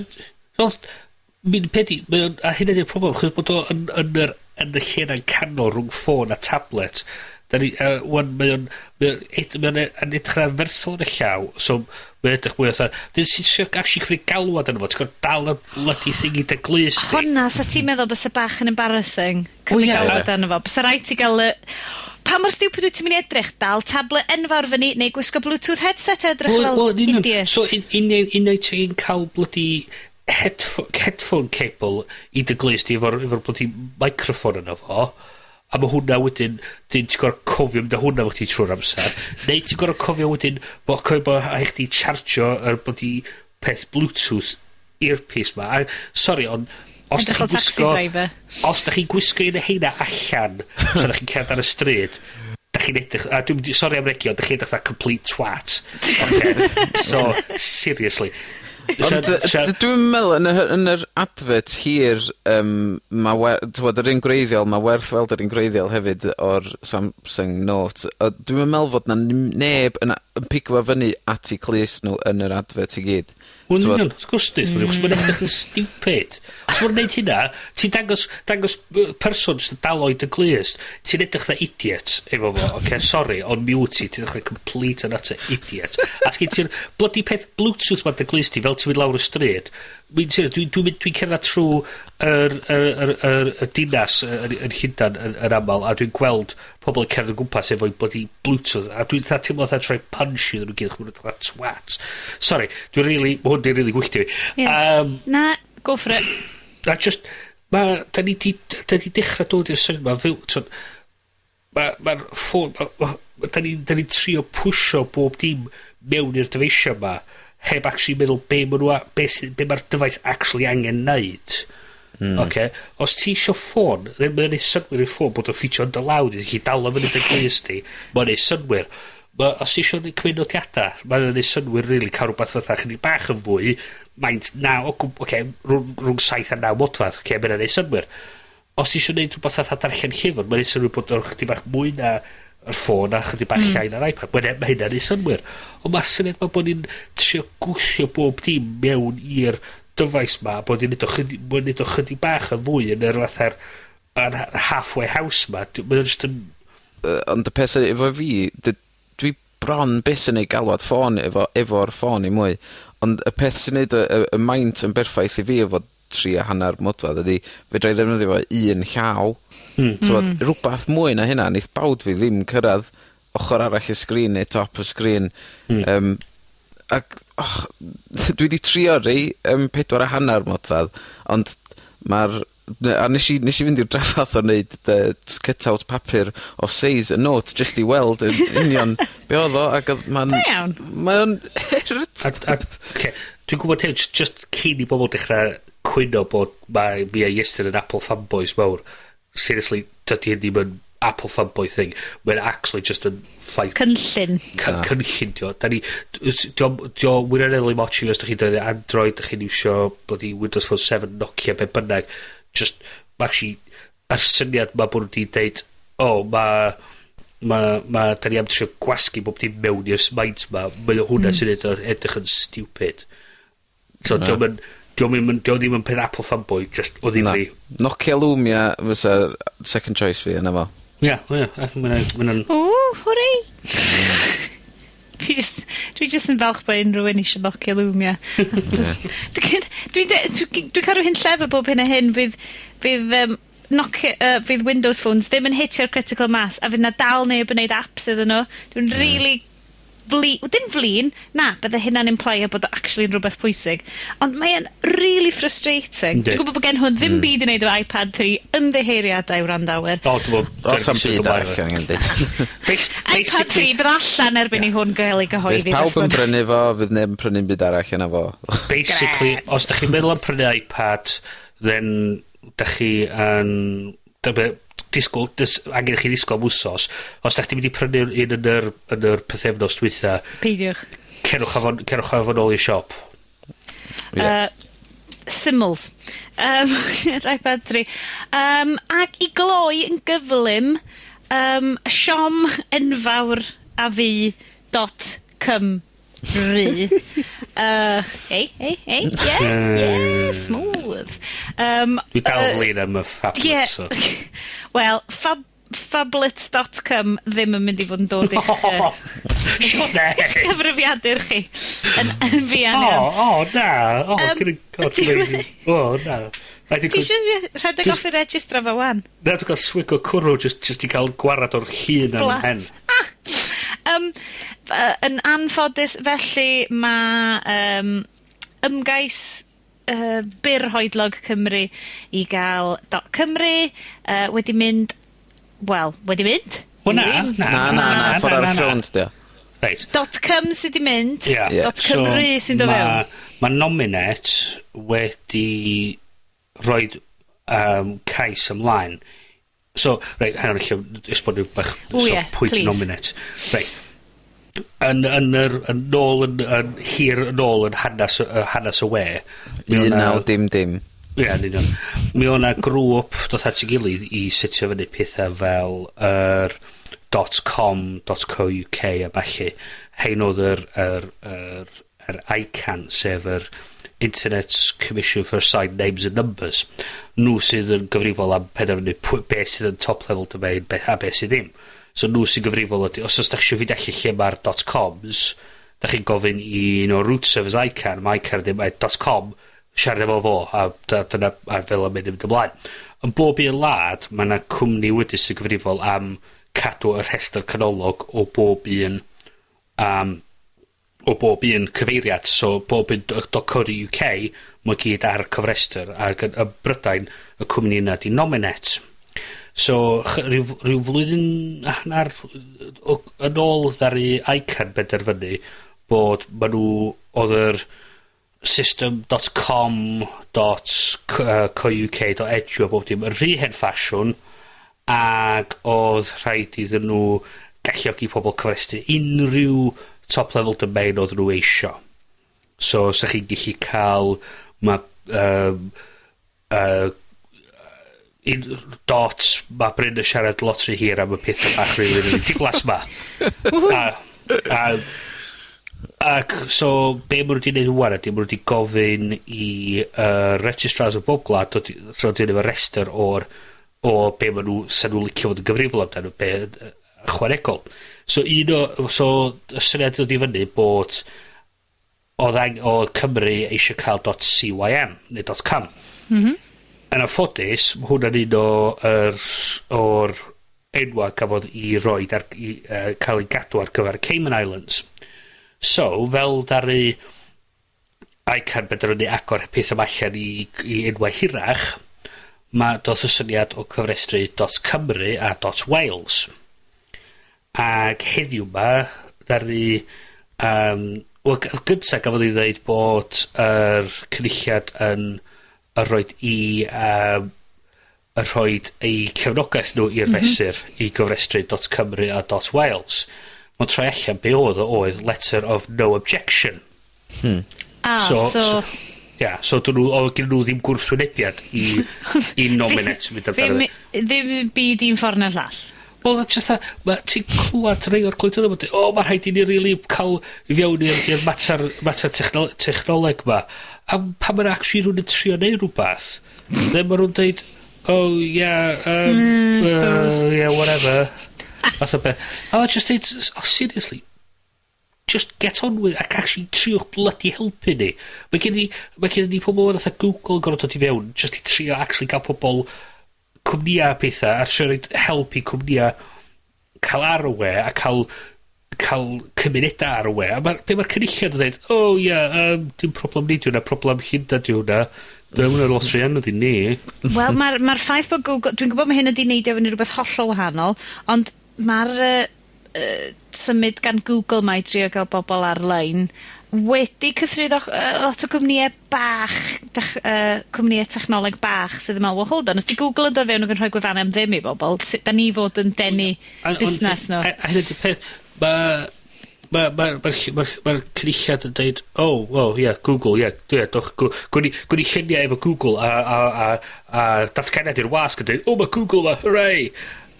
A hynny ydy'r problem, chos bod o yn y lle'n canol rhwng ffôn a tablet. Mae'n edrych ar ferthol yn y llaw, so mae'n edrych mwy o... Dyn sy'n actually cymryd galwad yn efo, ti'n gwybod dal y bloody thing i dy glus di. Honna, sa ti'n meddwl bys y bach yn embarrassing, cymryd galwad yn efo. Bys y rhaid ti gael y... Pa mor stupid wyt ti'n mynd i edrych? Dal tablet enfawr fyny, neu gwisgo Bluetooth headset edrych fel idiot? So, unai ti'n cael bloody headphone cable i dy glus di efo'r bloody microphone yna fo, a mae hwnna wedyn, ti'n gorau cofio mynd â hwnna fo chdi trwy'r amser, neu ti'n gorau cofio wedyn, bod eich di chargio yr bloody peth Bluetooth earpiece ma. Sorry, ond os da chi'n gwisgo un o heina allan, so da chi'n cerdd ar y stryd, da chi'n edrych, a sorry am regio, da chi'n edrych ar complete twat. Okay. So, seriously. Ond dwi'n meddwl yn yr advert hir, yr un gwreiddiol, mae werth weld yr un gwreiddiol hefyd o'r Samsung Note. Dwi'n meddwl fod na neb yn pigo fyny at I clus nhw yn yr advert I gyd. Wrth gwrs di, chos mae'n edrych yn stupid. Os mae'n neud hynna, ti'n dangos person jyst yn daloed y glust, ti'n edrych dda idiot efo fo, okay, sorry, ond mute ti'n edrych complete and utter idiot. A sgyn ti'n bloody peth Bluetooth ma'n dy glust ti, fel ti'n mynd lawr y stryd, dwi'n cerdded trwy y dinas yn Llundain yn amal, a dwi'n gweld pobl yn cerdded o gwmpas efo'i bloody Bluetooth, a dwi'n teimlo fatha troi punch iddyn nhw gyd, chwbwn nhw'n twat. Sorry, hwn di'n really gwylltio fi. Na, go for it. A just, da ni dechrau dod i'r syniad ma, mae'r ffôn, da ni trio pwysio bob dim mewn i'r dyfeisiau ma, heb actually meddwl be mae'r dyfais actually angen neud. Okay. Os ti isio ffôn, mae'n ei synwyr i'r ffôn bod o'n ffitio yn dy lawd, i chi dal o fyny dy glus ti, mae'n ei synwyr. Os ti isio creu nodiadau, mae'n ei synwyr really cael rhywbeth fatha chydig bach yn fwy, maint 9, rhwng 7 a 9 modfad, mae'n ei synwyr. Os ti isio gwneud rhywbeth fatha darllen llyfr, mae'n ei synwyr bod o'n chydig bach mwy na yr ffôn a chydig bach llai na'r iPad. Mae hynna'n ei synwyr. Ond mae'r syniad ma bod ni'n trio gwthio bob dim mewn i'r dyfais ma, bod ni'n neud o chydig bach yn fwy yn yr fatha'r halfway house ma. Mae'n just yn... Ond y peth efo fi, dwi bron byth yn ei galwad ffôn efo'r ffôn I mwy. Ond y peth sy'n neud y maint yn berffaith I fi efo 3.5 modfad ydy, fedra I ddefnyddio fo un llaw. Rhywbeth mwy na hynna, neith bawd fi ddim cyrraedd ochr arall y sgrin neu top y sgrin. Dwi wedi trio rei 4.5 modfad, ond nes I fynd i'r draffath o wneud cut-out papur o size y note just I weld yn union be oedd o, ac mae'n hurt. Dwi'n gwybod hyn, just cyn I bobl dechrau cwyno bod mi a Iestyn yn Apple fanboys mawr. Seriously, dydy hyn ddim yn Apple fanboy thing. Mae'n actually just yn ffaith... Cynllun, dio. Dio wirioneddol I mochi os da chi'n dweud Android, da chi'n iwsio bloody Windows Phone 7, Nokia, be bynnag. Just, actually, yr syniad ma bod nhw wedi dweud, da ni am trio gwasgu bob dim mewn i'r maint ma, mae hwnna sy'n edrych yn stupid. So, dio ddim yn peth Apple fanboy, just o ddifri. Nokia Lumia fysa second choice fi yna fo. Ie, mae'n... O, hwri! Dwi just yn falch bod unrhyw un eisiau locio Lumia. Dwi'n cael rhywun llefa bob hyn a hyn fydd Windows phones ddim yn hitio'r critical mass a fydd na dal neb yn neud apps iddyn nhw. Dwi'n really dim flin, na, bydde hynna'n implio bod o actually yn rhywbeth pwysig. Ond mae'n really frustrating. Dwi'n gwybod bod gen hwn ddim byd yn neud o iPad 3 ymddeheiriadau wrandawyr. Oes am byd arall yn dweud. iPad 3 bydd allan erbyn i hwn gael ei gyhoeddi. Fydd pawb yn prynu fo, fydd neb yn prynu'n byd arall yna fo. Basically, os da chi'n meddwl am prynu iPad, then da chi yn... angen chi ddisgol am wsos. Os da chi wedi prynu un yn yr pethefnos dwytha... Peidiwch. Cerwch afon ôl i'r siop. Symls. iPad 3. Ac i gloi yn gyflym, siom enfawr a fi .cymru. Yeah, smooth. Dwi dal flin am y phablets. Wel, phablets.com ddim yn mynd i fod yn dod i'ch cyfrifiadur chi yn fian iawn. Na. Ti eisiau rhedeg off i registro fo wan? Na, dwi'n cael swig o cwrw just i cael gwarad o'r llun am hen. Yn anffodus, felly mae ymgais byr hoedlog Cymru i gael .cymru wedi mynd... Wel, wedi mynd? Na, ffordd ar y ffrwnd, dio. Right. .com sydd wedi mynd, .cymru sy'n dod fewn. Mae nominate wedi rhoi cais ymlaen. So, right, hang on, eich esbonio bach pwynt nominate. Right. Yn hir yn ôl yn hanes y we. 19 Ie, nid. Mi o'na grŵp dod at ei gilydd i setio fyny pethau fel yr .com.co.uk a falle. Hein oedd yr ICANN, sef yr Internet Commission for Assigned Names and Numbers. Nhw sydd yn gyfrifol am penderfynu beth sydd yn top level domain a beth sydd ddim. So nhw sy'n gyfrifol ydy, os ydych chi'n fynd allu lle mae'r .coms, da chi'n gofyn i un o root servers ICANN, mae ICANN ddim mae .com, siarad efo fo, a dyna fel yn mynd ymlaen. Yn bob un wlad, mae yna cwmni wedi sy'n gyfrifol am cadw y rhestr canolog o bob un cyfeiriad. So bob un .co.uk, mae gyd ar y cyfrestr, ac yn Brydain, y cwmni yna di Nominate. So, rhyw flwyddyn hanner yn ôl ddari ICANN benderfynu bod ma nhw oedd yr system.com.co.uk.edu a bob dim yn rhy hen ffasiwn ac oedd rhaid iddyn nhw galluogi pobl cyfrestru unrhyw top level domain oedd nhw eisio. So, os ydych chi'n gallu cael mae Bryn yn siarad lot rhy hir am y pethau bach rili diflas ma. Ac so, be maen nhw wedi gwneud wan ydy, maen nhw wedi gofyn i registrars o bob gwlad, so dyn nhw'n rester o be maen nhw, sy'n nhw'n licio fod yn gyfrifol amdano, be chwanegol. So, y syniad ddod i fyny bod oedd Cymru eisiau cael .cym neu .com. Yn anffodus, mae hwnna'n un o'r enwa gafodd i roi cael ei gadw ar gyfer Cayman Islands. So, fel ddaru ICANN benderfynu agor peth yma allan i enwau hirach, mae doth y syniad o cyfrestru .cymru a .wales. Ac heddiw yma, ddaru... Wel, gyntaf gafodd i ddweud bod yr cynulliad yn roed i roed ei cefnogaeth nhw i'r fesur i gyfrestru .cymru a .wales. Mae'n troi allan be oedd letter of no objection. So gen nhw ddim gwrthwynebiad i nominate. Ddim byd i'n ffordd na llall. Wel, ti'n clywed rei o'r glwyd yna, mae rhaid i ni really cael i fewn i'r mater technoleg ma. A pan mae'n actually rhywun yn trio neu rhywbeth, le mae nhw'n dweud, oh, yeah, yeah, whatever. Fath o beth. Oh, seriously, just get on with it, ac actually triwch bloody helpu ni. Mae gen ni pobl yn atho Google yn gorfod dod i fewn, just i trio actually gael pobl cwmnia pethau, a trio roed help i cwmnia cael ar y we, a cael cymunedau ar y we. A be mae'r cynulliad yn dweud, oh, yeah, dim problem ni di hwnna, problem hynda di hwnna. Dyna hwnna'r lot rhianod i ni. Wel, mae'r ffaith bod Google... Dwi'n gwybod mae hyn ydi neidio fyny rhywbeth hollol wahanol, ond mae'r symud gan Google mae trio gael bobl ar-lein wedi cythryddo lot o cwmnïau bach, cwmnïau technoleg bach sydd yn meddwl, well, hold on, os di Google yn dod fewn ac yn rhoi gwefan am ddim i bobl, da ni fod yn denu busnes nhw. A hynny di peth, mae'r cynulliad yn dweud, oh, well, yeah, Google, yeah, gwn i lluniau efo Google, a datganiad i'r wasg yn dweud, oh, mae Google ma, hooray!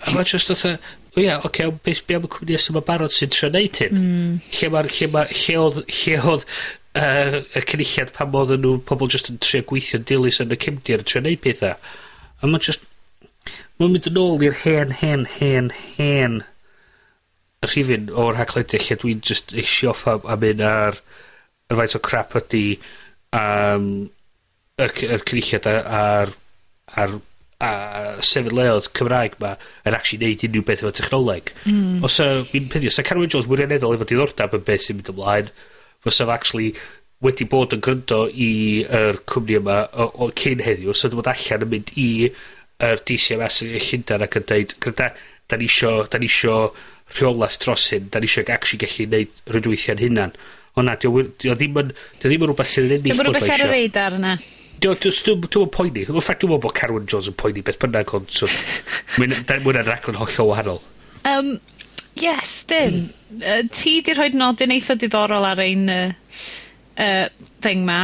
A mae just oedd, yeah, oce, be am y cwmni sy'n ma barod sy'n trio neud hyn? Lle oedd y cynulliad pan oedd nhw pobl just yn trio gweithio'n dilys yn y cymdir yn trio neud pethau. A mae just, mae'n mynd yn ôl i'r hen rhifin o'r Hacledio lle dwi'n just eisiau off am mynd ar faint o crap ydi yr cynulliad ar sefydleoedd Cymraeg ma yn actually neud unrhyw beth efo technoleg. Os mi'n pethau, sa Carwyn Jones mwynioneddol efo diddordeb yn beth sy'n mynd ymlaen, fysa actually wedi bod yn gryndo i yr cwmni yma o cyn heddiw, so dwi'n bod allan yn mynd i yr DCMS y Llundain ac yn dweud, gyda, da ni isio rheolaeth dros hyn, da ni isio actually gallu neud rydweithio'n hynna'n. Ond na, dio ddim yn rhywbeth sydd yn ennill. Dio rhywbeth ar y radar yna. Dwi'n poeni. Yn ffact, dwi'n meddwl bod Carwyn Jones yn poeni beth bynnag, ond so, mwyn yn raglen hollol wahanol. Iestyn, ti di rhoi nodyn eitha diddorol ar ein thing ma.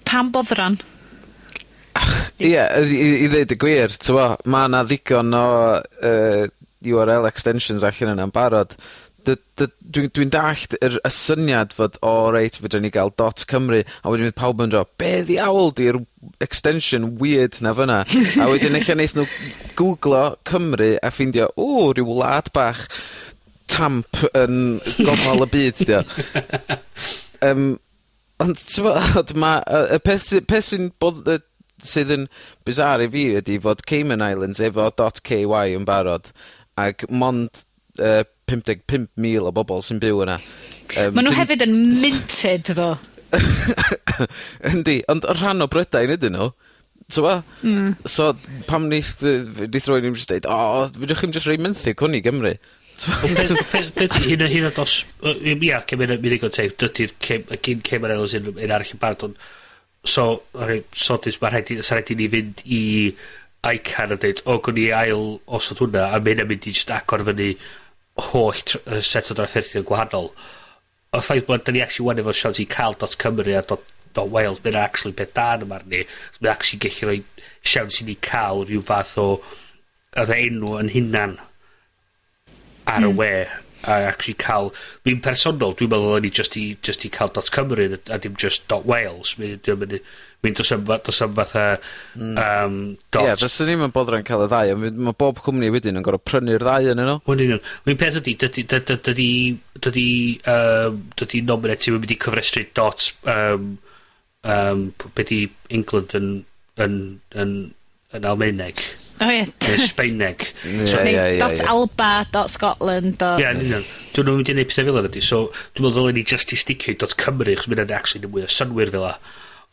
Pam boddran? Ie, i ddeud y gwir, mae yna ddigon o URL extensions allan yna'n barod. Dwi'n dallt y syniad fod, reit, fydden ni gael .cymru, a wedyn mynd pawb yn dro, be ddiawl di'r extension weird na fyna? A wedyn eich wneud nhw googlo Cymru a ffeindio, rhyw wlad bach tamp yn gofal y byd, dio. Ond, y peth sydd yn bizarre i fi ydy fod Cayman Islands efo .ky yn barod, ac mond 55,000 o bobl sy'n byw yna. Maen nhw hefyd yn minted, ddo. Yndi, ond rhan o Brydain ydyn nhw. So, pam neith rwy'n i'n just deud, fydwch chi'n just rei menthyg hwn i Gymru. Hyn o dos, ia, cymryd yn munud o teg, dydy'r Cayman Islands yn arall yn barod, ond so, sodus, sa rhaid i ni fynd i ICANN a dweud, gwn i ail osod hwnna, a mynd i just agor fyny holl set o drafferthion gwahanol. O ffaith bod da ni actually wan efo sians i cael .cymru a .wales, mae'n actually beth da yn yma arni. Mae'n actually gallu rhoi sians i ni cael rhyw fath o enw yn hynna'n ar y we, a actually cael, mi'n personol, dwi'n meddwl o'n i just i cael .cymru a dim just .wales. Mi'n dos am fatha... Ie, fyswn ni'n mynd boddran cael y ddau, mae bob cwmni wedyn yn gorau prynu'r ddau yn yno. Mi'n peth ydy, dydy nominati yn mynd i cyfrestru be di England yn Almaeneg. O ie. Sbaeneg. .alba, .scotland. Ie, dwi'n mynd i wneud pethau fel ydy, so dwi'n meddwl o'n i just i sticio i .cymru, chos mynd yn actually mwy o synwyr fel la.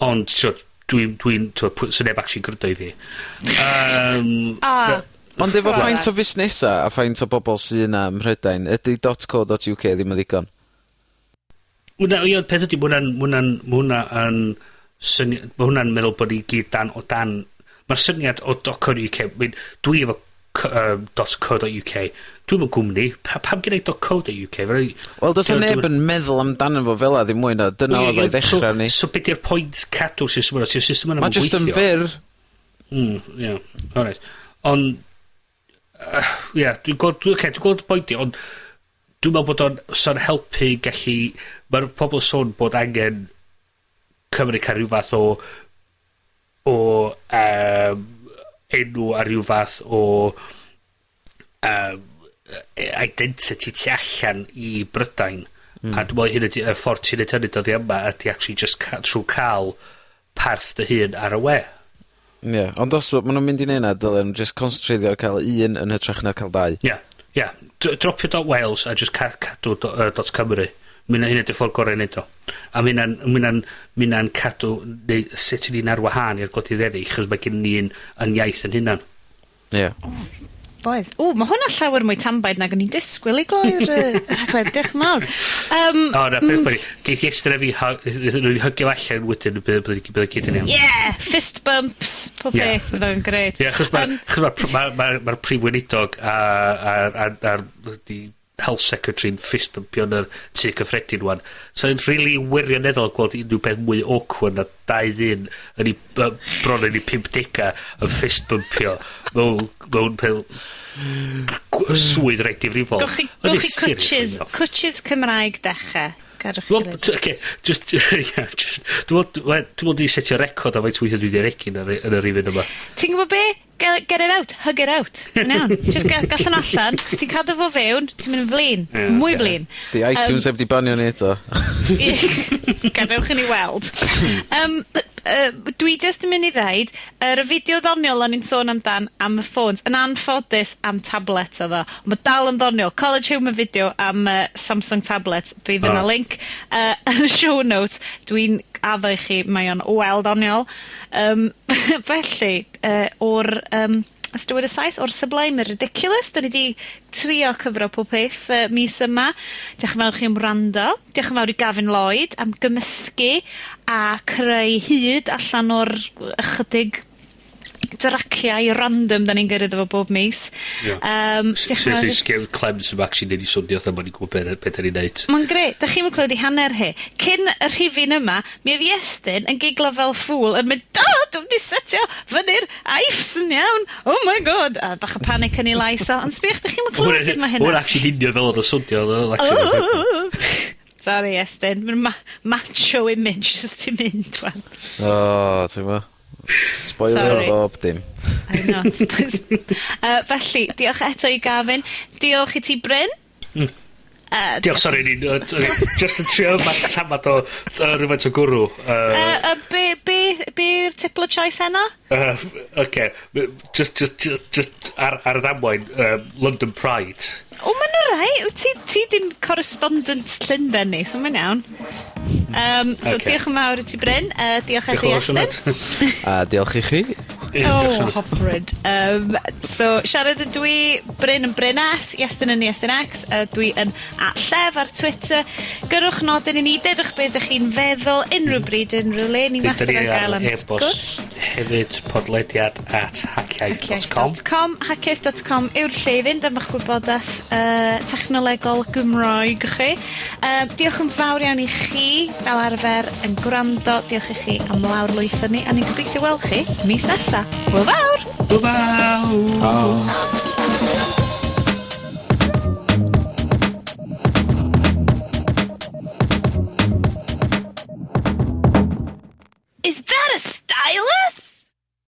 Ond, dwi'n sy'n neb actually grydo i fi. Ond efo ffaint o fusnesa a ffaint o bobl sy'n yna ym Mhrydain, ydy .co.uk ddim yn ddigon? Peth ydy, mae hwnna'n meddwl bod i gyd dan. Mae'r syniad o .co.uk, dwi efo .co.uk, dwi'n mynd gwmni, pam gen i .co.uk? Wel, does neb yn meddwl amdano fo fel a ddim mwy na, dyna oedd o'i ddechrau ni. So beth yw'r pwynt cadw system yna? System yna'n gweithio? Mae just yn fyr. Ie, alright. Ond, dwi'n gweld y pwynt i, ond dwi'n meddwl bod o'n helpu gallu, mae'r pobl sôn bod angen Cymru cael rhyw fath o enw a rhyw fath o identity tu allan i Brydain. A dwi'n meddwl hyn ydy, y ffordd ti'n neud hynny dod i yma ydy actually just trwy cael parth dy hun ar y we. Ie, ond os maen nhw'n mynd i neud dylen just concentreiddio ar cael un yn hytrach na cael 2. Ie. Dropio .Wales a just cadw .Cymru. Hyn ydy'r ffordd gorau i neud o. A mynna'n cadw, neu sut ni'n ar wahân i'r gwledydd eraill, chos mae gen ni'n iaith yn hynna'n. Ie. Boedd. Mae hwnna llawer mwy tambaid nag o'n i'n disgwyl i gloi'r rhaglen. Diolch yn mawr. Na, beth bwyd. Geith Iestyn a fi hygio allan wedyn bydd gyd yn iawn. Yeah, fist bumps, pob beth, bydd o'n gred. Ie, achos mae'r prif weinidog a'r health secretary'n fist bumpio yn yr tu cyffredin wan. So yn really wirioneddol gweld unrhyw beth mwy awkward na 2 ddyn bron yn 50 yn fist bumpio mewn swydd reit difrifol. Gwch chi cwtches Cymraeg dechrau. Dwi'n di setio record o faint weithio dwi wedi regin yn yr rifin yma. Ti'n gwybod be? Get it out, hug it out. Iawn. Just gallan allan, cos ti'n cadw fo fewn, ti'n mynd yn flin. Mwy flin. Di iTunes heb di banio ni eto. Gadewch yn ei weld. Dwi just yn mynd i ddeud, y fideo ddoniol o'n i'n sôn amdan am y ffôns, yn anffodus am tablet o ddo. Mae dal yn ddoniol. College Humor video am Samsung tablet. Bydd yna link yn y show notes. Dwi'n addo i chi, mae o'n wel ddoniol. Felly, o'r ystywyd y Saes, o'r Sublime, yr Ridiculous, da ni di trio cyfro pob peth mis yma. Diolch yn fawr chi am wrando. Diolch yn fawr i Gafyn Lloyd am gymysgu a creu hyd allan o'r ychydig draciau random da ni'n gyrraedd efo bob mis. Seriously, Clems yn actually neud i swnio oedd ni'n gwybod beth ni'n neud. Mae'n greu, da chi'n clywed i hanner hi. Cyn y rhifin yma, mi oedd Iestyn yn giglo fel ffŵl yn mynd, dwi'n di setio fyny'r aifs yn iawn. Oh my god. A bach o panic yn ei lais o. Ond sbych, da chi'n clywed yma hynna? Hwna'n actually hinio fel oedd y swnio. Sorry, Iestyn. Mae'n macho image just i mynd. Ti'n gwybod? Spoiler o bob dim. I know. Felly, diolch eto i Gafyn. Diolch i ti, Bryn. Diolch, sori, just yn trio mat tamad o rhywfaint o gwrw. Be'r tiplo choice heno? Oce, just ar y ddamwain, London Pride. O, mae'n rai. Ti di'n correspondent Llundain ni, so mae'n iawn. So diolch yn mawr i ti, Bryn. Diolch eto i Iestyn. A diolch i chi. Hyfryd. So, siarad y dwi, Bryn yn Brynas, Iestyn yn Iestyn X, dwi yn @llef ar Twitter. Gyrwch nodyn i ni, dedwch beth ydych chi'n feddwl, unrhyw bryd, unrhyw le, ni wastad ar gael am sgwrs. Hefyd podlediad @hacledio.com. Hacledio.com yw'r lle i fynd am eich gwybodaeth technolegol Gymraeg chi. Diolch yn fawr iawn i chi, fel arfer, yn gwrando. Diolch i chi am lawrlwytho ni, a ni'n gobeithio weld chi mis nesa. Hwyl fawr! Hwyl fawr! Is that a stylus?